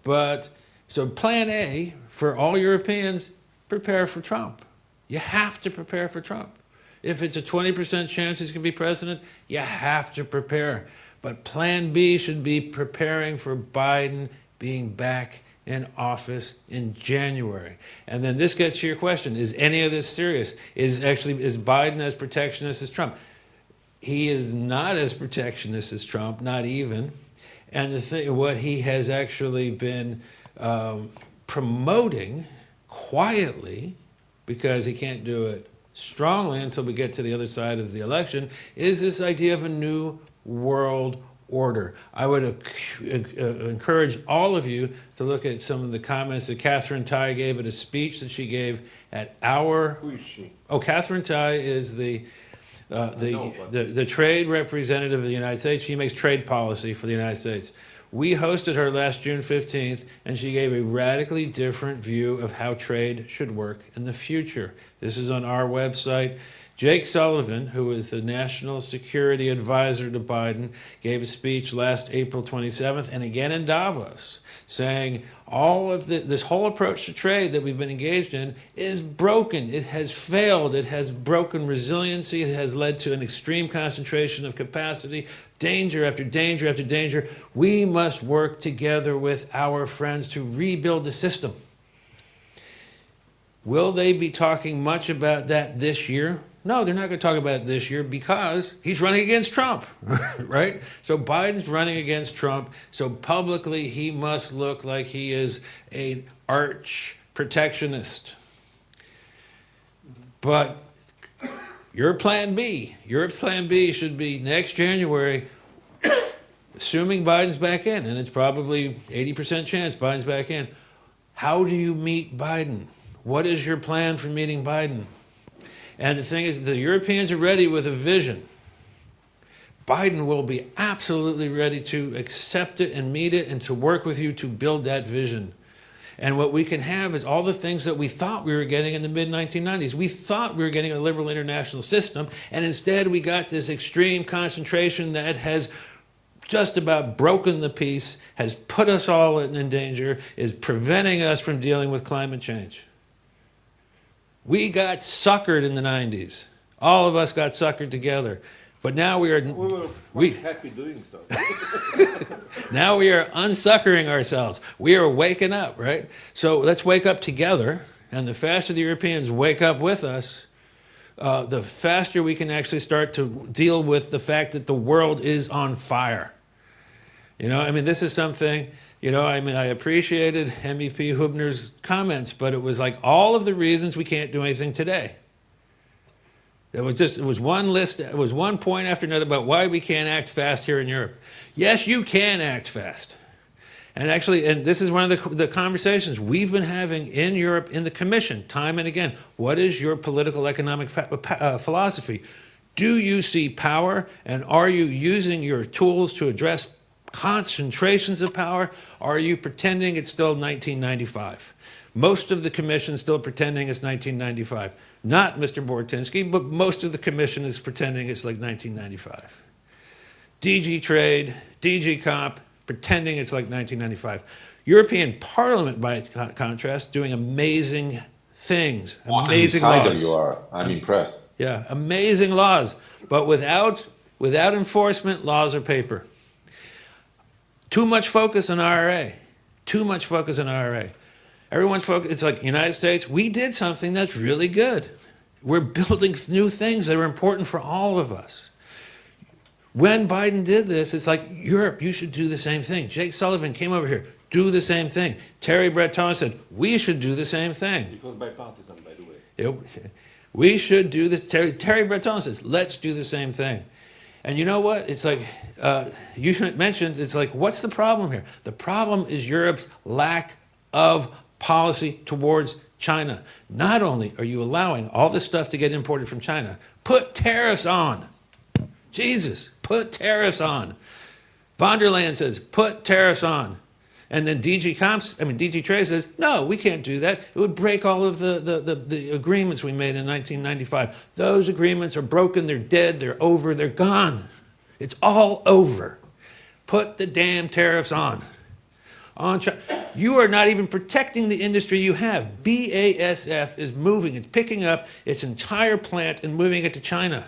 But, so plan A for all Europeans, prepare for Trump. You have to prepare for Trump. If it's a 20% chance he's going to be president, you have to prepare. But plan B should be preparing for Biden being back in office in January. And then this gets to your question, is any of this serious? Is Biden as protectionist as Trump? He is not as protectionist as Trump, not even. And the thing, what he has actually been promoting quietly, because he can't do it strongly until we get to the other side of the election, is this idea of a new world order. I would encourage all of you to look at some of the comments that Catherine Tai gave at a speech that she gave at our... Who is she? Oh, Catherine Tai is the trade representative of the United States. She makes trade policy for the United States. We hosted her last June 15th, and she gave a radically different view of how trade should work in the future. This is on our website. Jake Sullivan, who is the National Security Advisor to Biden, gave a speech last April 27th and again in Davos, saying all of this whole approach to trade that we've been engaged in is broken. It has failed. It has broken resiliency. It has led to an extreme concentration of capacity, danger after danger after danger. We must work together with our friends to rebuild the system. Will they be talking much about that this year? No, they're not going to talk about it this year because he's running against Trump, right? So Biden's running against Trump, so publicly he must look like he is an arch protectionist. But your plan B should be next January, assuming Biden's back in, and it's probably 80% chance Biden's back in. How do you meet Biden? What is your plan for meeting Biden? And the thing is, the Europeans are ready with a vision. Biden will be absolutely ready to accept it and meet it and to work with you to build that vision. And what we can have is all the things that we thought we were getting in the mid-1990s. We thought we were getting a liberal international system, and instead we got this extreme concentration that has just about broken the peace, has put us all in danger, is preventing us from dealing with climate change. We got suckered in the 90s. All of us got suckered together. But now we are... We were quite happy doing so. Now we are unsuckering ourselves. We are waking up, right? So let's wake up together, and the faster the Europeans wake up with us, the faster we can actually start to deal with the fact that the world is on fire. You know, I mean, this is something, you know, I mean, I appreciated MEP Hübner's comments, but it was like all of the reasons we can't do anything today. It was one list, it was one point after another about why we can't act fast here in Europe. Yes, you can act fast. And actually, and this is one of the conversations we've been having in Europe in the Commission, time and again. What is your political economic philosophy? Do you see power, and are you using your tools to address concentrations of power? Or are you pretending it's still 1995? Most of the Commission is still pretending it's 1995. Not Mr. Boratyński, but most of the Commission is pretending it's like 1995. DG Trade, DG Comp, pretending it's like 1995. European Parliament, by contrast, doing amazing things, amazing laws. You are. I'm impressed. Yeah, amazing laws, but without enforcement, laws are paper. Too much focus on IRA. Too much focus on IRA. Everyone's focused. It's like United States, we did something that's really good. We're building new things that are important for all of us. When Biden did this, it's like, Europe, you should do the same thing. Jake Sullivan came over here, do the same thing. Terry Breton said, we should do the same thing. It was bipartisan, by the way. We should do this. Terry Breton says, let's do the same thing. And you know what? It's like, you mentioned, it's like, what's the problem here? The problem is Europe's lack of policy towards China. Not only are you allowing all this stuff to get imported from China, put tariffs on. Jesus, put tariffs on. Von der Leyen says, put tariffs on. And then DG Trade says, no, we can't do that. It would break all of the agreements we made in 1995. Those agreements are broken, they're dead, they're over, they're gone. It's all over. Put the damn tariffs on. You are not even protecting the industry you have. BASF is moving, it's picking up its entire plant and moving it to China.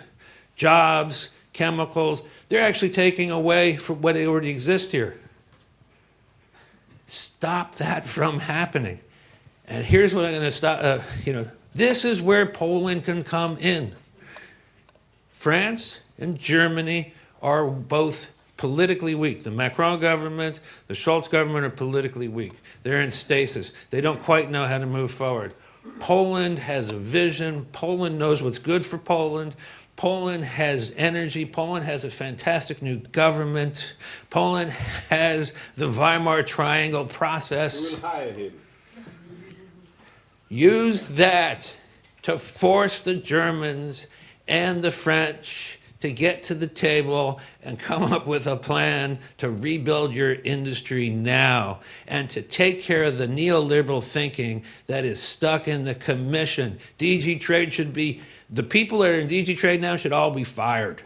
Jobs, chemicals, they're actually taking away from what already exists here. Stop that from happening. And here's what I'm going to stop, this is where Poland can come in. France and Germany are both politically weak. The Macron government, the Scholz government are politically weak. They're in stasis. They don't quite know how to move forward. Poland has a vision. Poland knows what's good for Poland. Poland has energy. Poland has a fantastic new government. Poland has the Weimar Triangle process. We will hire him. Use that to force the Germans and the French to get to the table and come up with a plan to rebuild your industry now and to take care of the neoliberal thinking that is stuck in the Commission. DG Trade should be, the people that are in DG Trade now should all be fired.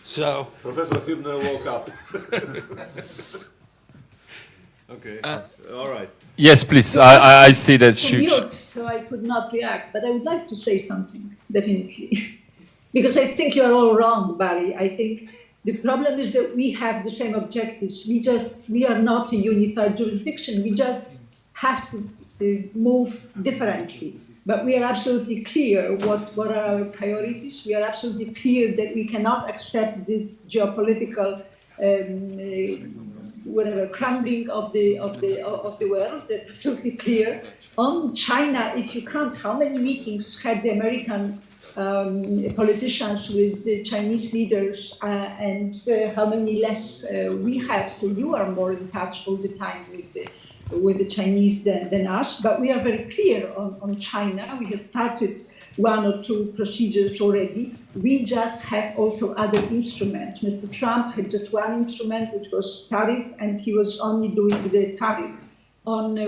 So. Professor Hübner woke up. Okay, all right. Yes, please. I see that she... Mute, so I could not react, but I would like to say something, definitely. Because I think you are all wrong, Barry. I think the problem is that we have the same objectives. We are not a unified jurisdiction. We just have to move differently. But we are absolutely clear what are our priorities. We are absolutely clear that we cannot accept this geopolitical crumbling of the world. That's absolutely clear. On China, if you count how many meetings had the American politicians with the Chinese leaders and how many less we have, so you are more in touch all the time with the Chinese than us. But we are very clear on China. We have started one or two procedures already. We just have also other instruments. Mr. Trump had just one instrument, which was tariff, and he was only doing the tariff.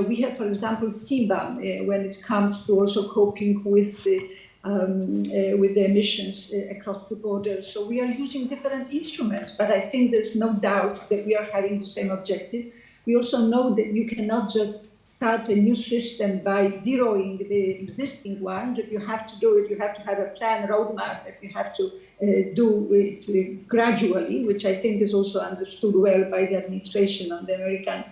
We have, for example, CBAM, when it comes to also coping with the emissions across the border. So we are using different instruments, but I think there's no doubt that we are having the same objective. We also know that you cannot just start a new system by zeroing the existing one, that you have to do it, you have to have a plan, roadmap, that you have to do it gradually, which I think is also understood well by the administration on the American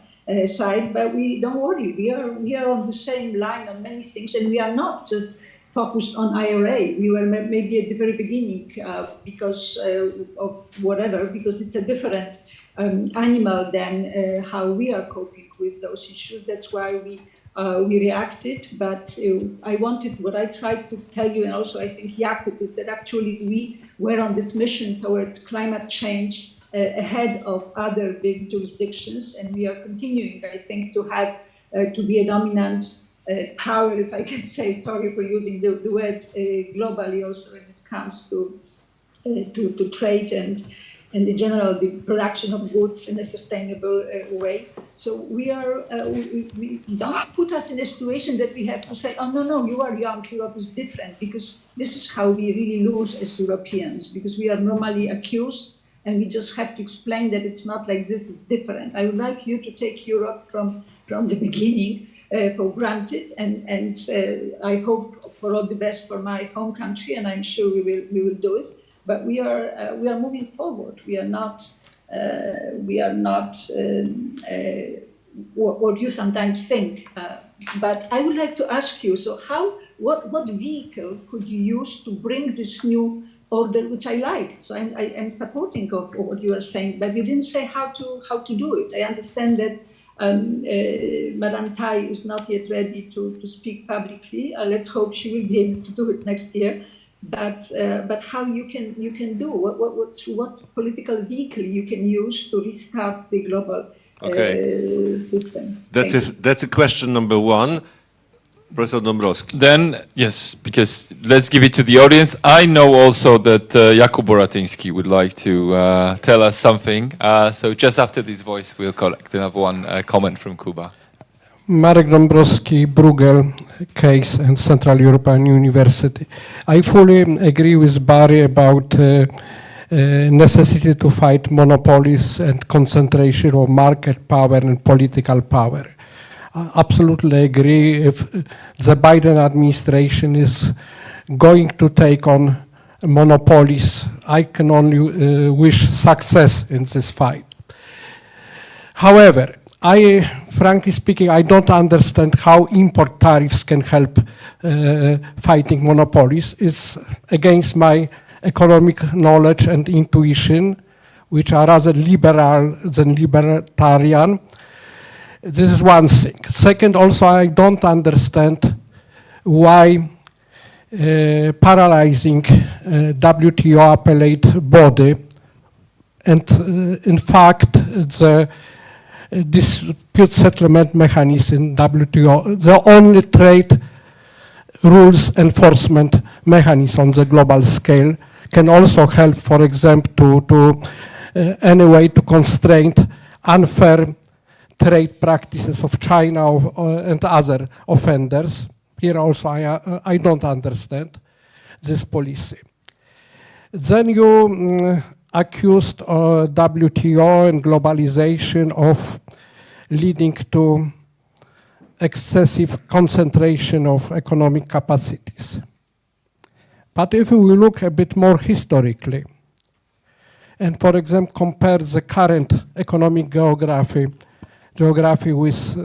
side. But don't worry, we are on the same line on many things, and we are not just focused on IRA. We were maybe at the very beginning because of whatever, because it's a different animal than how we are coping with those issues. That's why we reacted. But what I tried to tell you, and also I think Jakub, is that actually we were on this mission towards climate change ahead of other big jurisdictions, and we are continuing, I think, to have to be a dominant power, if I can say, sorry for using the word, globally also when it comes to trade and in general the production of goods in a sustainable way. So we don't put us in a situation that we have to say, oh no, you are young, Europe is different, because this is how we really lose as Europeans, because we are normally accused and we just have to explain that it's not like this, it's different. I would like you to take Europe from the beginning for granted, and I hope for all the best for my home country, and I'm sure we will do it. But we are moving forward. We are not what you sometimes think. But I would like to ask you: so what vehicle could you use to bring this new order, which I like? So I am supporting of what you are saying, but you didn't say how to do it. I understand that Madame Tai is not yet ready to speak publicly. Let's hope she will be able to do it next year. But how you can do what political vehicle you can use to restart the global system? That's a question number one. Professor Dąbrowski. Then, yes, because let's give it to the audience. I know also that Jakub Boratyński would like to tell us something. So just after this voice, we'll collect another one comment from Kuba. Marek Dąbrowski, Bruegel case and Central European University. I fully agree with Barry about necessity to fight monopolies and concentration of market power and political power. I absolutely agree. If the Biden administration is going to take on monopolies, I can only wish success in this fight. However, frankly speaking, I don't understand how import tariffs can help fighting monopolies. It's against my economic knowledge and intuition, which are rather liberal than libertarian. This is one thing. Second, also, I don't understand why paralyzing WTO appellate body, and in fact, the dispute settlement mechanism in WTO, the only trade rules enforcement mechanism on the global scale, can also help, for example, to anyway to constrain unfair trade practices of China and other offenders. Here also I don't understand this policy. Then you accused WTO and globalization of leading to excessive concentration of economic capacities. But if we look a bit more historically, and for example compare the current economic geography with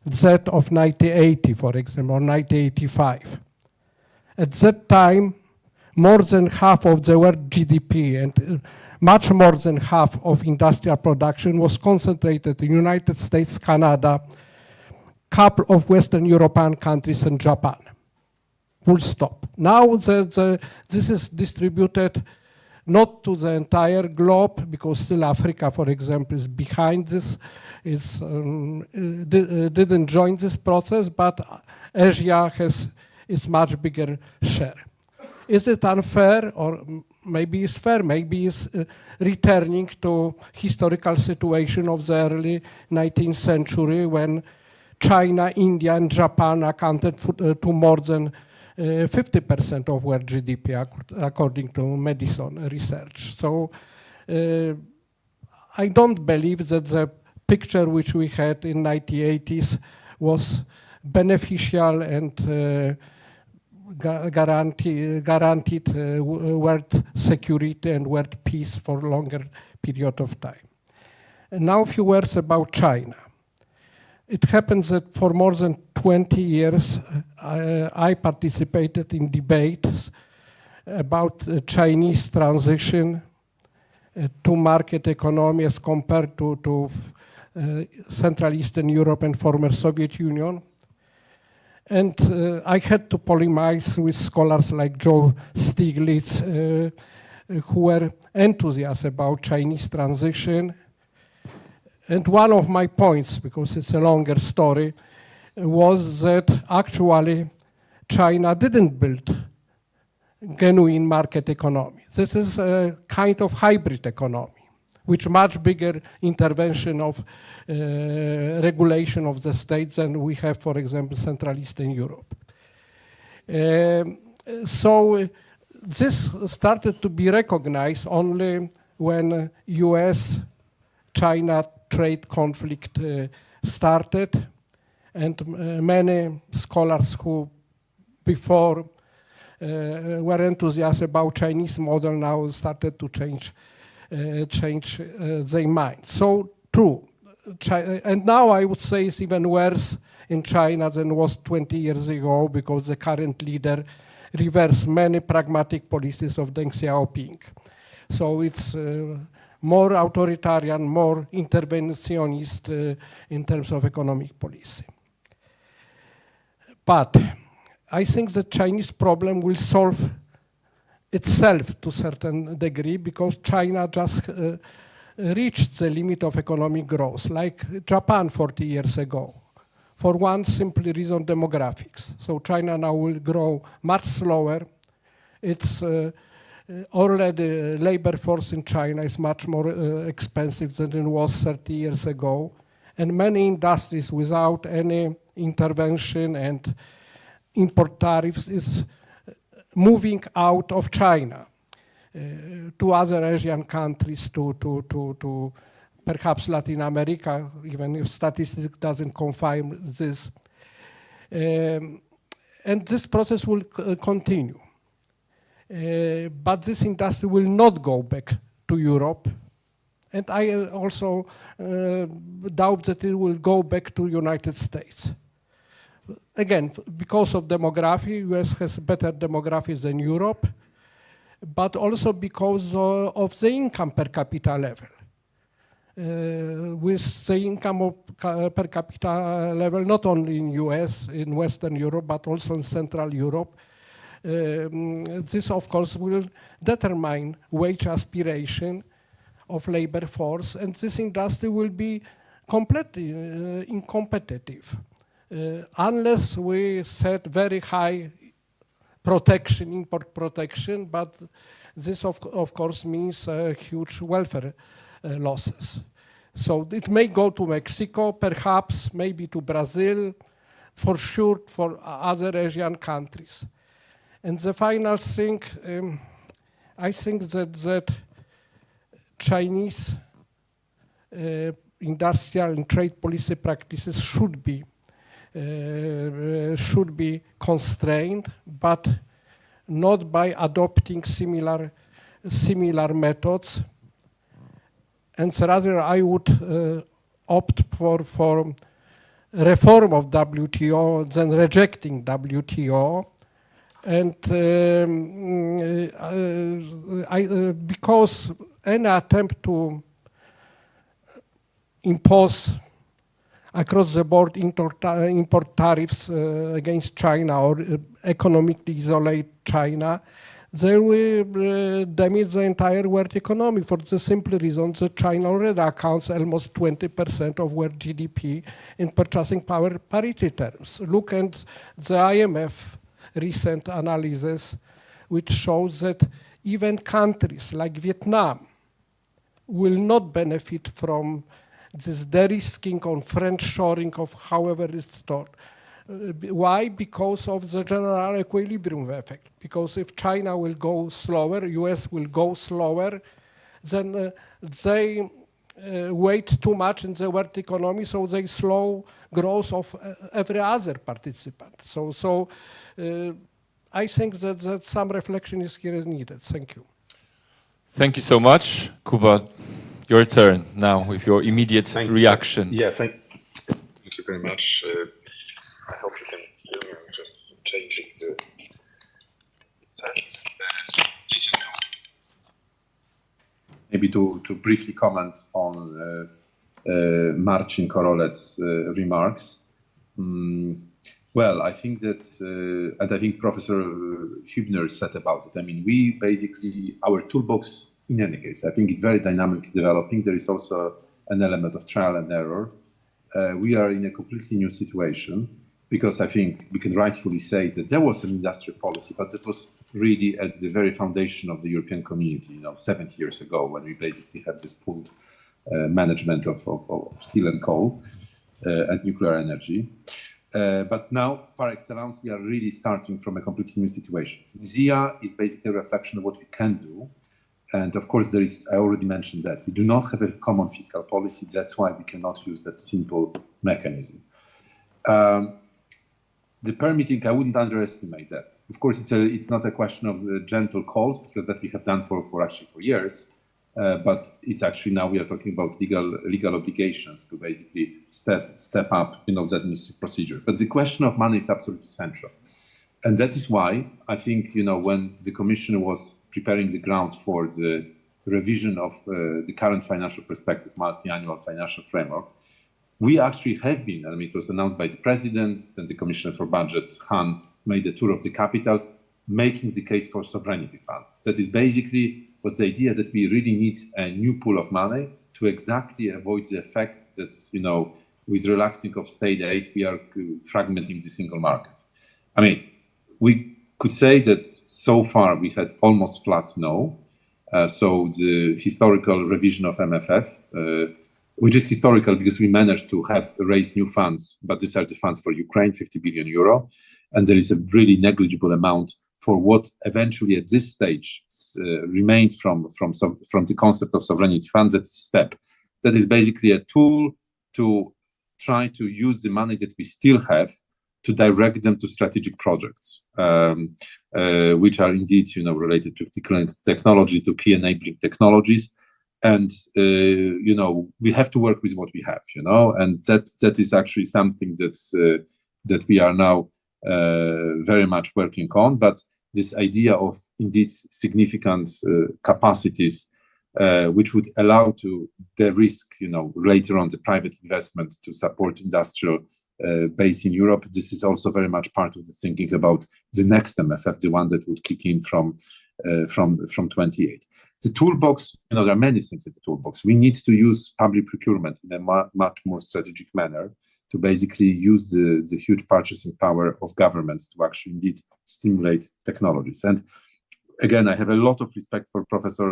that of 1980, for example, or 1985. At that time, more than half of the world GDP and much more than half of industrial production was concentrated in the United States, Canada, couple of Western European countries, and Japan. Full stop. Now this is distributed not to the entire globe, because still Africa, for example, is behind this, didn't join this process, but Asia has its much bigger share. Is it unfair, or maybe it's fair, maybe it's returning to historical situation of the early 19th century when China, India, and Japan accounted for, to more than 50% of world GDP, according to Madison research. So I don't believe that the picture which we had in 1980s was beneficial and guaranteed world security and world peace for a longer period of time. And now a few words about China. It happens that for more than 20 years, I participated in debates about Chinese transition to market economy as compared to Central Eastern Europe and former Soviet Union. And I had to polemize with scholars like Joe Stiglitz, who were enthusiastic about Chinese transition. And one of my points, because it's a longer story, was that actually China didn't build genuine market economy. This is a kind of hybrid economy, which much bigger intervention of regulation of the states than we have, for example, Central Eastern Europe. So this started to be recognized only when US-China trade conflict started, and many scholars who before were enthusiastic about Chinese model now started to change their mind. So true. And now I would say it's even worse in China than it was 20 years ago, because the current leader reversed many pragmatic policies of Deng Xiaoping. So it's more authoritarian, more interventionist in terms of economic policy. But I think the Chinese problem will solve itself to a certain degree, because China just reached the limit of economic growth, like Japan 40 years ago, for one simple reason: demographics. So China now will grow much slower. It's already labor force in China is much more expensive than it was 30 years ago, and many industries without any intervention and import tariffs is moving out of China to other Asian countries, to perhaps Latin America, even if statistics doesn't confirm this. And this process will continue. But this industry will not go back to Europe. And I also doubt that it will go back to United States. Again, because of demography, US has better demography than Europe, but also because of the income per capita level. With the income per capita level, not only in US, in Western Europe, but also in Central Europe, this of course will determine wage aspiration of labor force, and this industry will be completely incompetitive. Unless we set very high protection, import protection, but this of course means huge welfare losses. So it may go to Mexico, perhaps, maybe to Brazil, for sure for other Asian countries. And the final thing, I think that Chinese industrial and trade policy practices should be constrained, but not by adopting similar methods. And rather, I would opt for reform of WTO than rejecting WTO. And because any attempt to impose across the board import tariffs against China or economically isolate China, they will damage the entire world economy, for the simple reason that China already accounts almost 20% of world GDP in purchasing power parity terms. Look at the IMF recent analysis which shows that even countries like Vietnam will not benefit from this de-risking on French shoring of however it's taught. Why? Because of the general equilibrium effect. Because if China will go slower, US will go slower, then they wait too much in the world economy, so they slow growth of every other participant. So I think that some reflection is here needed. Thank you. Thank you so much. Kuba, your turn now with your immediate reaction. Yeah, thank you very much. I hope you can hear me. I'm just changing the slides. Maybe to briefly comment on Marcin Korolec's remarks. Well, I think that, and I think Professor Hübner said about it. I mean, we basically, our toolbox, in any case, I think it's very dynamically developing. There is also an element of trial and error. We are in a completely new situation because I think we can rightfully say that there was an industrial policy, but that was really at the very foundation of the European community, 70 years ago, when we basically had this pooled management of steel and coal and nuclear energy. But now, par excellence, we are really starting from a completely new situation. ZIA is basically a reflection of what we can do. And of course, there is, I already mentioned that, we do not have a common fiscal policy. That's why we cannot use that simple mechanism. The permitting, I wouldn't underestimate that. Of course, it's not a question of gentle calls, because that we have done for years. But it's actually now we are talking about legal obligations to basically step up, the administrative procedure. But the question of money is absolutely central, and that is why I think when the Commission was preparing the ground for the revision of the current financial perspective, multi-annual financial framework, we actually have been. I mean, it was announced by the President, then the Commissioner for Budget, Han, made a tour of the capitals, making the case for sovereignty fund. That is basically was the idea that we really need a new pool of money to exactly avoid the effect that, with relaxing of state aid, we are fragmenting the single market. I mean, we could say that so far we had almost flat no. So the historical revision of MFF, which is historical because we managed to raise new funds, but these are the funds for Ukraine, 50 billion euro. And there is a really negligible amount for what eventually at this stage remained from the concept of sovereignty funds. That's a step. That is basically a tool to try to use the money that we still have to direct them to strategic projects, which are indeed, related to technology, to key enabling technologies. And, we have to work with what we have, and that is actually something that we are now very much working on. But this idea of indeed significant capacities, which would allow to de-risk, later on the private investment to support industrial base in Europe. This is also very much part of the thinking about the next MFF, the one that would kick in from 28. The toolbox, there are many things in the toolbox. We need to use public procurement in a much more strategic manner to basically use the huge purchasing power of governments to actually indeed stimulate technologies. And again, I have a lot of respect for Professor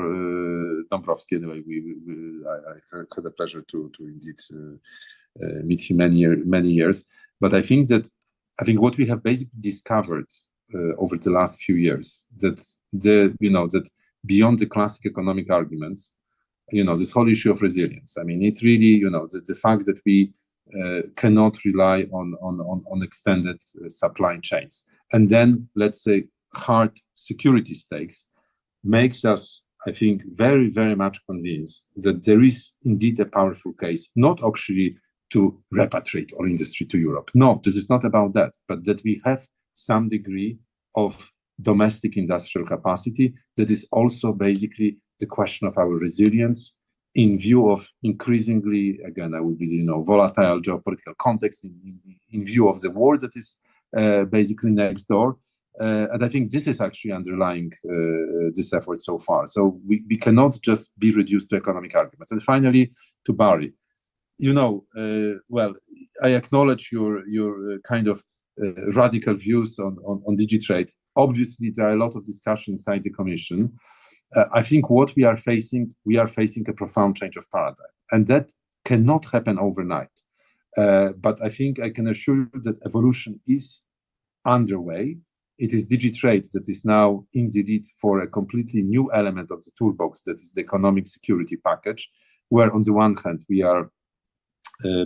Dąbrowski. Anyway, I had the pleasure to indeed meet him many years. But I think what we have basically discovered over the last few years, that that beyond the classic economic arguments, this whole issue of resilience. I mean, it really, the fact that we cannot rely on extended supply chains, and then let's say hard security stakes, makes us, I think, very, very much convinced that there is indeed a powerful case, not actually to repatriate our industry to Europe. No, this is not about that, but that we have some degree of domestic industrial capacity that is also basically the question of our resilience in view of increasingly, again, I would be, volatile geopolitical context, in view of the war that is basically next door. And I think this is actually underlying this effort so far. So we cannot just be reduced to economic arguments. And finally, to Barry, well, I acknowledge your kind of radical views on DigiTrade. obviously there are a lot of discussion inside the Commission. I think what we are facing a profound change of paradigm, and that cannot happen overnight. But I think I can assure you that evolution is underway. It is Digitrade that is now in the lead for a completely new element of the toolbox, that is the economic security package, where on the one hand we are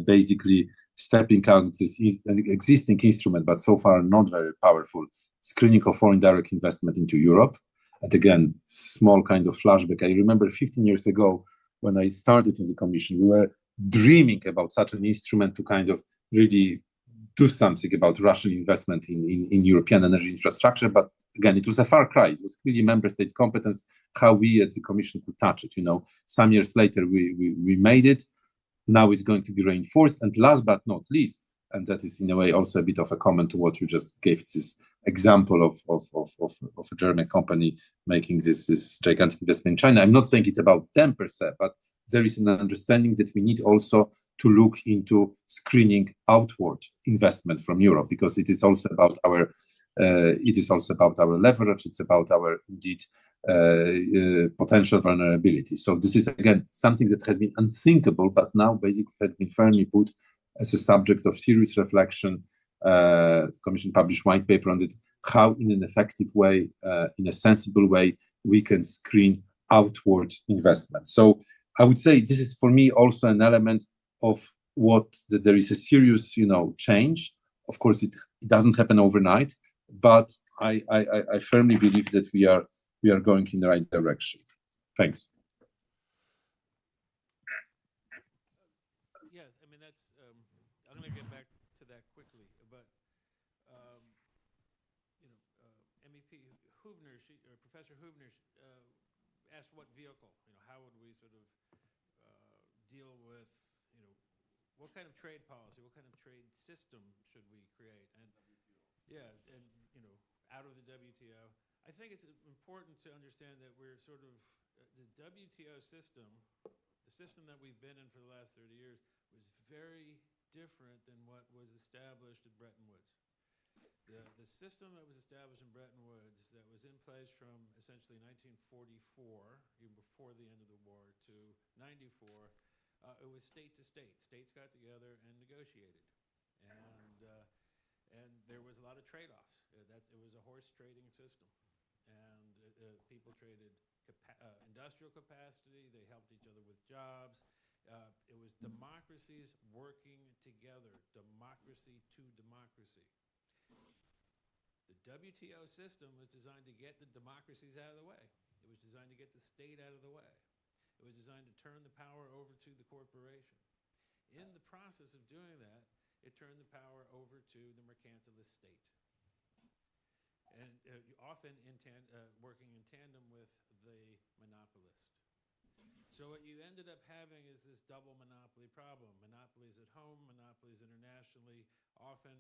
basically stepping out this existing instrument, but so far not very powerful, screening of foreign direct investment into Europe. And again, small kind of flashback. I remember 15 years ago when I started in the Commission, we were dreaming about such an instrument to kind of really do something about Russian investment in European energy infrastructure. But again, it was a far cry. It was really member states' competence how we at the Commission could touch it. You know, some years later we made it. Now it's going to be reinforced. And last but not least, and that is in a way also a bit of a comment to what you just gave, this example of a German company making this gigantic investment in China. I'm not saying it's about them per se, but there is an understanding that we need also to look into screening outward investment from Europe, because it is also about our leverage. It's about our indeed potential vulnerability. So this is again something that has been unthinkable, but now basically has been firmly put as a subject of serious reflection. The Commission published white paper on it, how in an effective way, in a sensible way, we can screen outward investment. So I would say this is for me also an element of that there is a serious, change. Of course, it doesn't happen overnight, but I firmly believe that we are going in the right direction. Thanks. Yeah, I mean that's. I'm going to get back to that quickly, but MEP Hübner, Professor Hübner, asked what vehicle. How would we sort of deal with, what kind of trade policy, what kind of trade system should we create? And yeah, and out of the WTO. I think it's important to understand that we're sort of the WTO system, the system that we've been in for the last 30 years, was very different than what was established at Bretton Woods. The system that was established in Bretton Woods, that was in place from essentially 1944, even before the end of the war, to 94, it was state to state. States got together and negotiated, and there was a lot of trade-offs. It was a horse trading system, and people traded industrial capacity. They helped each other with jobs. It was democracies working together, democracy to democracy. The WTO system was designed to get the democracies out of the way. It was designed to get the state out of the way. It was designed to turn the power over to the corporation. In the process of doing that, it turned the power over to the mercantilist state. And often working in tandem with the monopolist. So what you ended up having is this double monopoly problem. Monopolies at home, monopolies internationally, often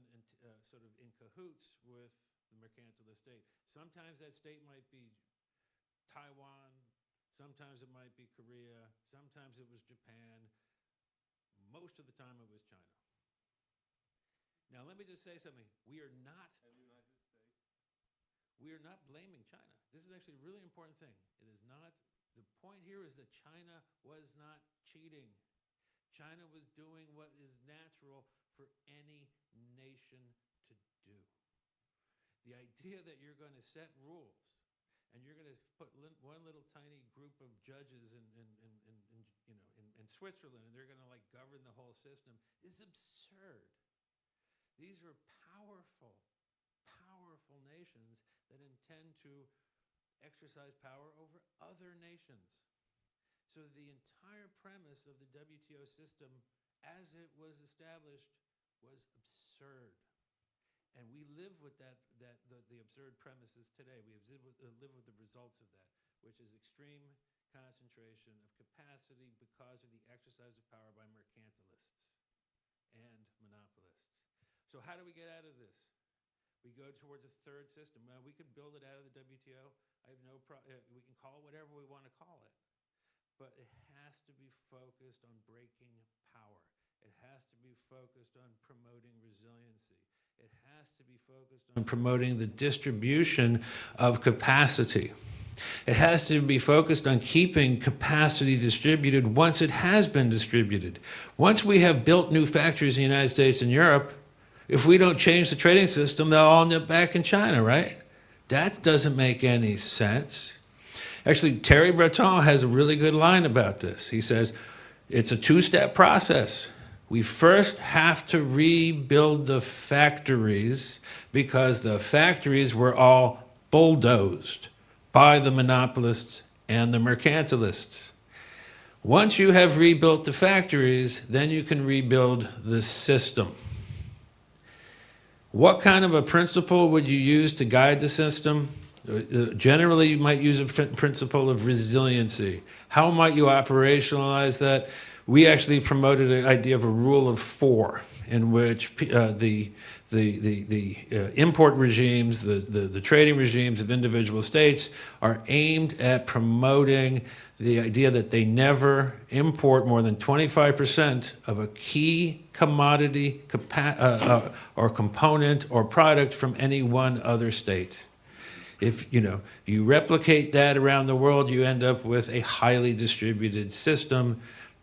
sort of in cahoots with the mercantilist state. Sometimes that state might be Taiwan, sometimes it might be Korea, sometimes it was Japan. Most of the time it was China. Now let me just say something. We are not blaming China. This is actually a really important thing. It is not, the point here is that China was not cheating. China was doing what is natural for any nation to do. The idea that you're going to set rules and you're going to put one little tiny group of judges in Switzerland and they're going to govern the whole system is absurd. These are powerful nations that intend to exercise power over other nations. So the entire premise of the WTO system as it was established was absurd. And we live with the absurd premises today. We live with the results of that, which is extreme concentration of capacity because of the exercise of power by mercantilists and monopolists. So how do we get out of this? We go towards a third system. Now, we could build it out of the WTO. I have no problem. We can call it whatever we want to call it. But it has to be focused on breaking power. It has to be focused on promoting resiliency. It has to be focused on promoting the distribution of capacity. It has to be focused on keeping capacity distributed once it has been distributed. Once we have built new factories in the United States and Europe, if we don't change the trading system, they'll all end up back in China, right? That doesn't make any sense. Actually, Thierry Breton has a really good line about this. He says, it's a two-step process. We first have to rebuild the factories because the factories were all bulldozed by the monopolists and the mercantilists. Once you have rebuilt the factories, then you can rebuild the system. What kind of a principle would you use to guide the system? Generally, you might use a principle of resiliency. How might you operationalize that? We actually promoted an idea of a rule of four, in which the import regimes, the trading regimes of individual states are aimed at promoting the idea that they never import more than 25% of a key commodity or component or product from any one other state. If you replicate that around the world, you end up with a highly distributed system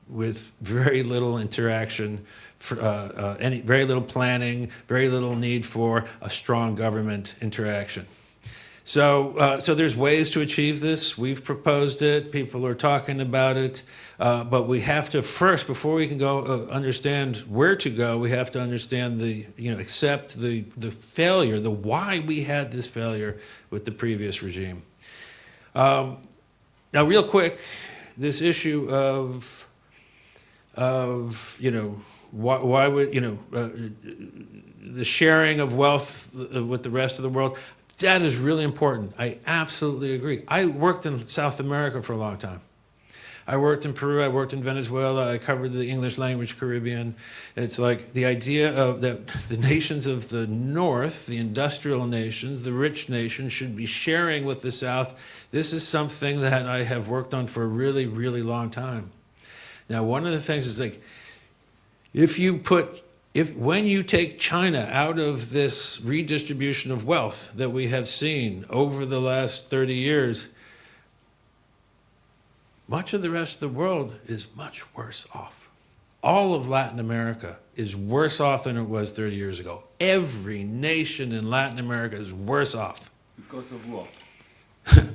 with very little interaction, very little planning, very little need for a strong government interaction. So there's ways to achieve this. We've proposed it. People are talking about it. But we have to first, before we can go understand where to go, we have to understand accept the failure, the why we had this failure with the previous regime. Now, real quick, this issue of why would the sharing of wealth with the rest of the world. That is really important. I absolutely agree. I worked in South America for a long time. I worked in Peru, I worked in Venezuela, I covered the English language Caribbean. It's like the idea of that the nations of the North, the industrial nations, the rich nations, should be sharing with the South. This is something that I have worked on for a really, really long time. Now, one of the things is like, when you take China out of this redistribution of wealth that we have seen over the last 30 years, much of the rest of the world is much worse off. All of Latin America is worse off than it was 30 years ago. Every nation in Latin America is worse off. Because of what?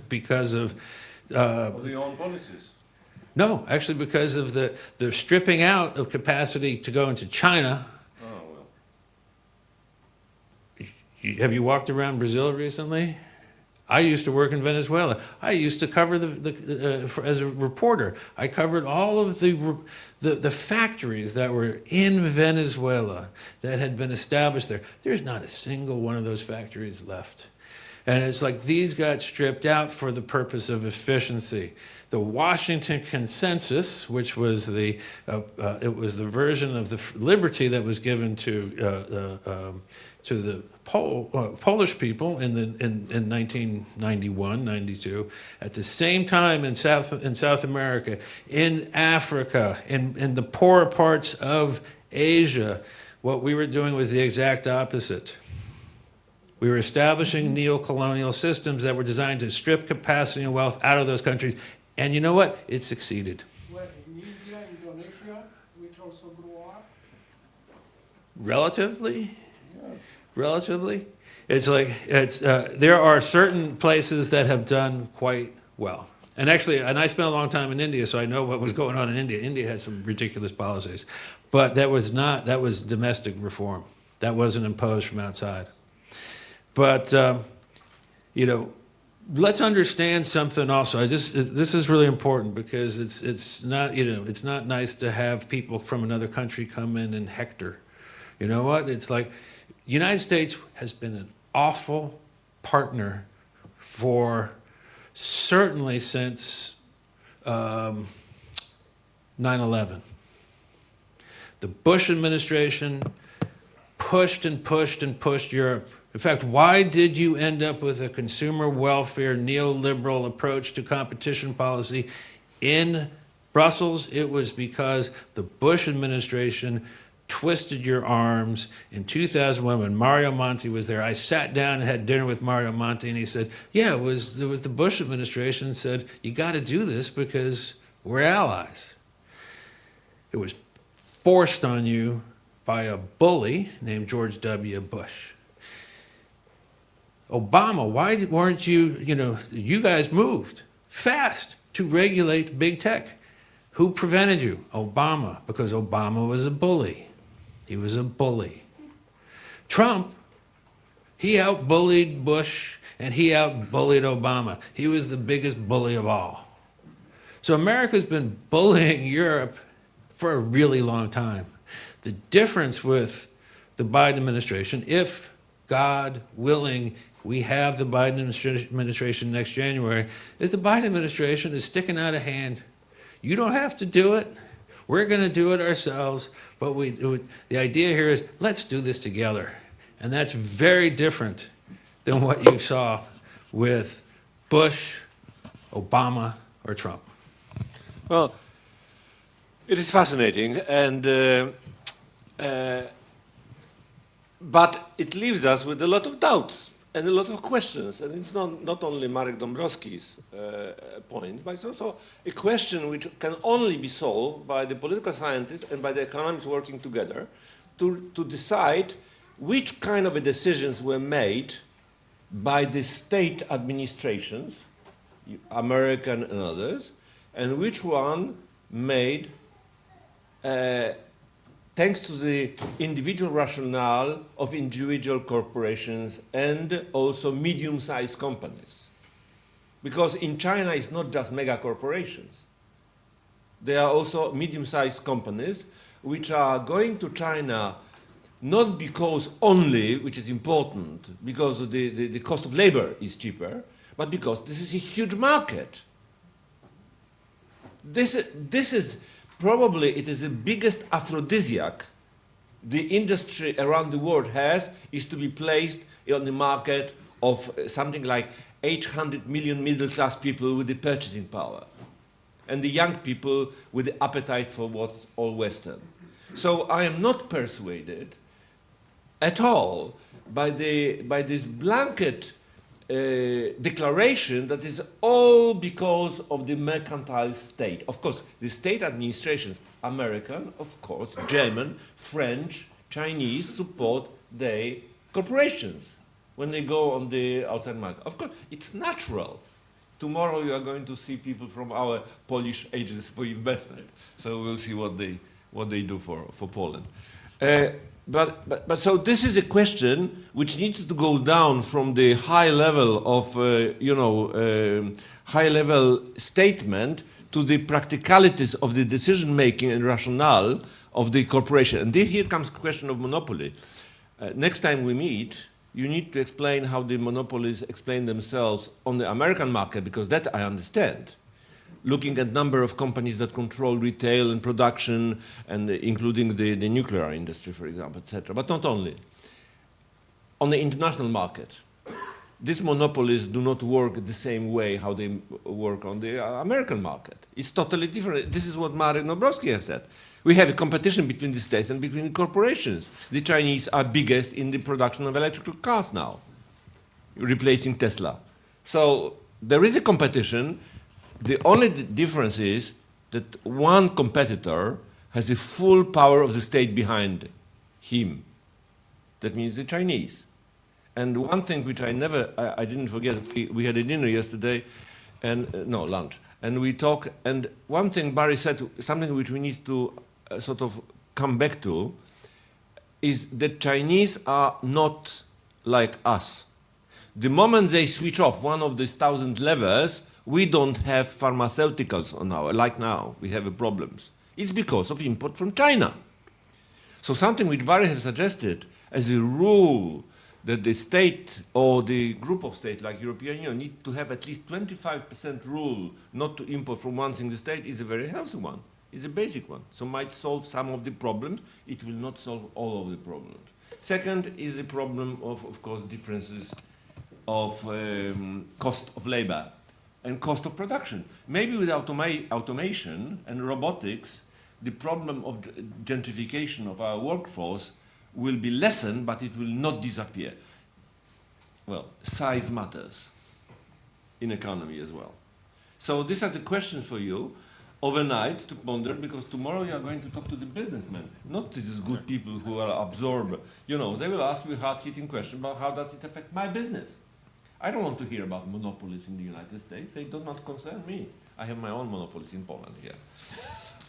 Because of the own policies. No, actually because of the stripping out of capacity to go into China. Oh, well. Have you walked around Brazil recently? I used to work in Venezuela. I used to cover as a reporter. I covered all of the factories that were in Venezuela that had been established there. There's not a single one of those factories left. And it's like these got stripped out for the purpose of efficiency. The Washington Consensus, which was it was the version of the liberty that was given to the Polish people in 1991, 92, at the same time in South America, in Africa, in the poorer parts of Asia, what we were doing was the exact opposite. We were establishing neo-colonial systems that were designed to strip capacity and wealth out of those countries. And you know what? It succeeded. Well, in India, Indonesia, which also grew up? Relatively? Yeah. Relatively? It's like, there are certain places that have done quite well. And actually, I spent a long time in India, so I know what was going on in India. India had some ridiculous policies. But that was domestic reform. That wasn't imposed from outside. But, let's understand something also. This is really important because it's not nice to have people from another country come in and hector. You know what? It's like the United States has been an awful partner for certainly since 9/11. The Bush administration pushed and pushed and pushed Europe. In fact, why did you end up with a consumer welfare neoliberal approach to competition policy in Brussels? It was because the Bush administration twisted your arms. In 2001, when Mario Monti was there, I sat down and had dinner with Mario Monti, and he said, yeah, there was the Bush administration said, you got to do this because we're allies. It was forced on you by a bully named George W. Bush. Obama, why weren't you, you guys moved fast to regulate big tech. Who prevented you? Obama, because Obama was a bully. He was a bully. Trump, he outbullied Bush and he outbullied Obama. He was the biggest bully of all. So America's been bullying Europe for a really long time. The difference with the Biden administration, if God willing, we have the Biden administration next January, is the Biden administration is sticking out a hand. You don't have to do it. We're going to do it ourselves. But the idea here is let's do this together. And that's very different than what you saw with Bush, Obama, or Trump. Well, it is fascinating, and but it leaves us with a lot of doubts and a lot of questions. And it's not only Marek Dąbrowski's point, but it's also a question which can only be solved by the political scientists and by the economists working together to decide which kind of decisions were made by the state administrations, American and others, and which one made thanks to the individual rationale of individual corporations and also medium-sized companies. Because in China, it's not just mega corporations. There are also medium-sized companies which are going to China not because only, which is important, because of the cost of labor is cheaper, but because this is a huge market. This is probably, it is the biggest aphrodisiac the industry around the world has, is to be placed on the market of something like 800 million middle-class people with the purchasing power, and the young people with the appetite for what's all Western. So I am not persuaded at all by this blanket declaration that is all because of the mercantile state. Of course, the state administrations, American, of course, German, French, Chinese, support their corporations when they go on the outside market. Of course, it's natural. Tomorrow you are going to see people from our Polish agencies for investment. So we'll see what they do for Poland. But so this is a question which needs to go down from the high level of high level statement to the practicalities of the decision making and rationale of the corporation. And here comes the question of monopoly. Next time we meet, you need to explain how the monopolies explain themselves on the American market, because that I understand. Looking at number of companies that control retail and production, and including the nuclear industry, for example, etc. But not only. On the international market, these monopolies do not work the same way how they work on the American market. It's totally different. This is what Marek Dąbrowski has said. We have a competition between the states and between the corporations. The Chinese are biggest in the production of electrical cars now, replacing Tesla. So there is a competition. The only difference is that one competitor has the full power of the state behind him. That means the Chinese. And one thing which I didn't forget, we had a dinner yesterday, lunch, and we talked, and one thing Barry said, something which we need to sort of come back to, is that Chinese are not like us. The moment they switch off one of these 1,000 levers, we don't have pharmaceuticals on like now, we have problems. It's because of import from China. So something which Barry has suggested as a rule that the state or the group of states like European Union need to have at least 25% rule not to import from one single state is a very healthy one. It's a basic one. So might solve some of the problems. It will not solve all of the problems. Second is the problem of course, differences of cost of labor and cost of production. Maybe with automation and robotics, the problem of gentrification of our workforce will be lessened, but it will not disappear. Well, size matters in economy as well. So these are the questions for you overnight to ponder, because tomorrow you are going to talk to the businessmen, not to these good people who are absorbed. You know, they will ask you a hard-hitting question about how does it affect my business. I don't want to hear about monopolies in the United States. They do not concern me. I have my own monopolies in Poland here.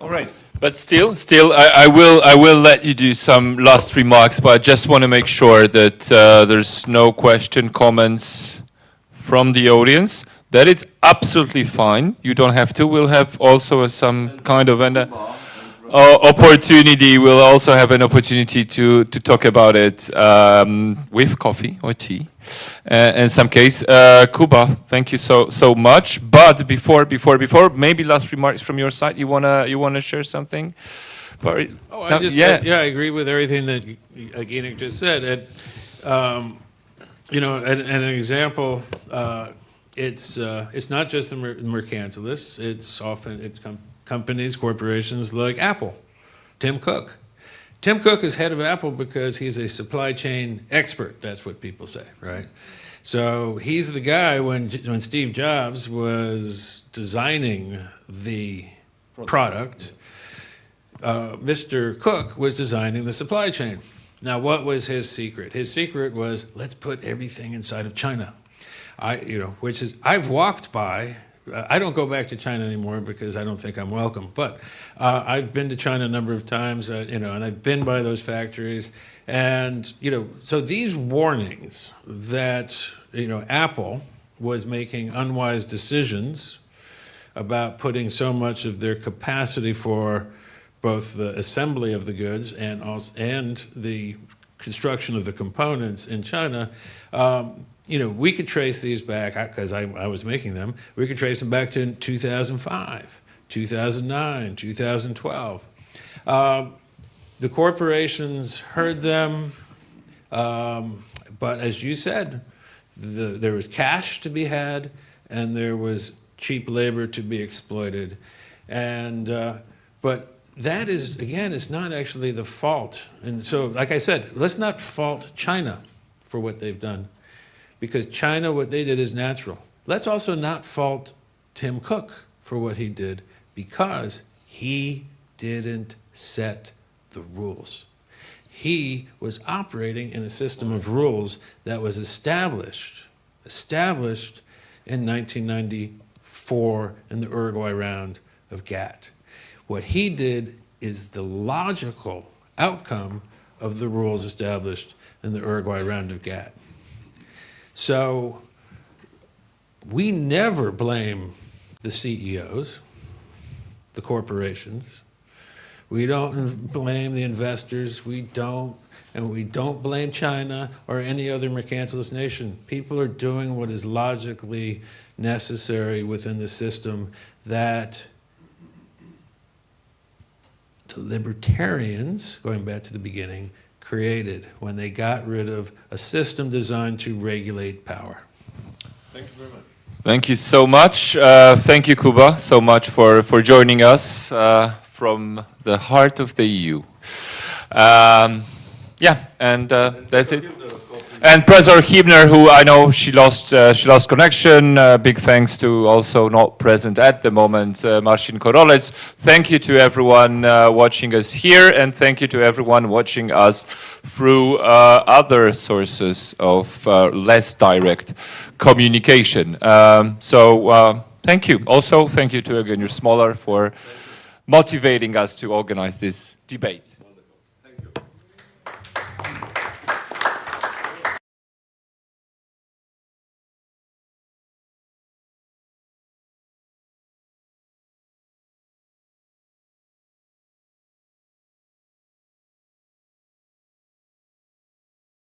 All right. But still, I will let you do some last remarks, but I just want to make sure that there's no comments from the audience. That is absolutely fine. You don't have to. We'll have also some kind of an opportunity. We'll also have an opportunity to talk about it with coffee or tea. In some case, Kuba, thank you so much. But before, maybe last remarks from your side. You wanna share something? I agree with everything that Gienek just said. And you know, an example. It's not just the mercantilists. It's often companies, corporations like Apple. Tim Cook. Tim Cook is head of Apple because he's a supply chain expert. That's what people say, right? So he's the guy when Steve Jobs was designing the product, Mr. Cook was designing the supply chain. Now, what was his secret? His secret was, let's put everything inside of China. I've walked by. I don't go back to China anymore because I don't think I'm welcome. But I've been to China a number of times, and I've been by those factories. And so these warnings that Apple was making unwise decisions about putting so much of their capacity for both the assembly of the goods and the construction of the components in China. We could trace these back, because I was making them, we could trace them back to 2005, 2009, 2012. The corporations heard them, but as you said, there was cash to be had, and there was cheap labor to be exploited. But that is, again, it's not actually the fault. And so, like I said, let's not fault China for what they've done. Because China, what they did is natural. Let's also not fault Tim Cook for what he did, because he didn't set the rules. He was operating in a system of rules that was established in 1994 in the Uruguay round of GATT. What he did is the logical outcome of the rules established in the Uruguay round of GATT. So we never blame the CEOs, the corporations. We don't blame the investors. We don't blame China or any other mercantilist nation. People are doing what is logically necessary within the system that the libertarians, going back to the beginning, created when they got rid of a system designed to regulate power. Thank you very much. Thank you so much. Thank you, Kuba, so much for joining us from the heart of the EU. That's it. And Professor Hübner, who I know she lost connection. Big thanks to also not present at the moment, Marcin Korolec. Thank you to everyone watching us here, and thank you to everyone watching us through other sources of less direct communication. Thank you. Also, thank you to Eugen Smolar for motivating us to organize this debate.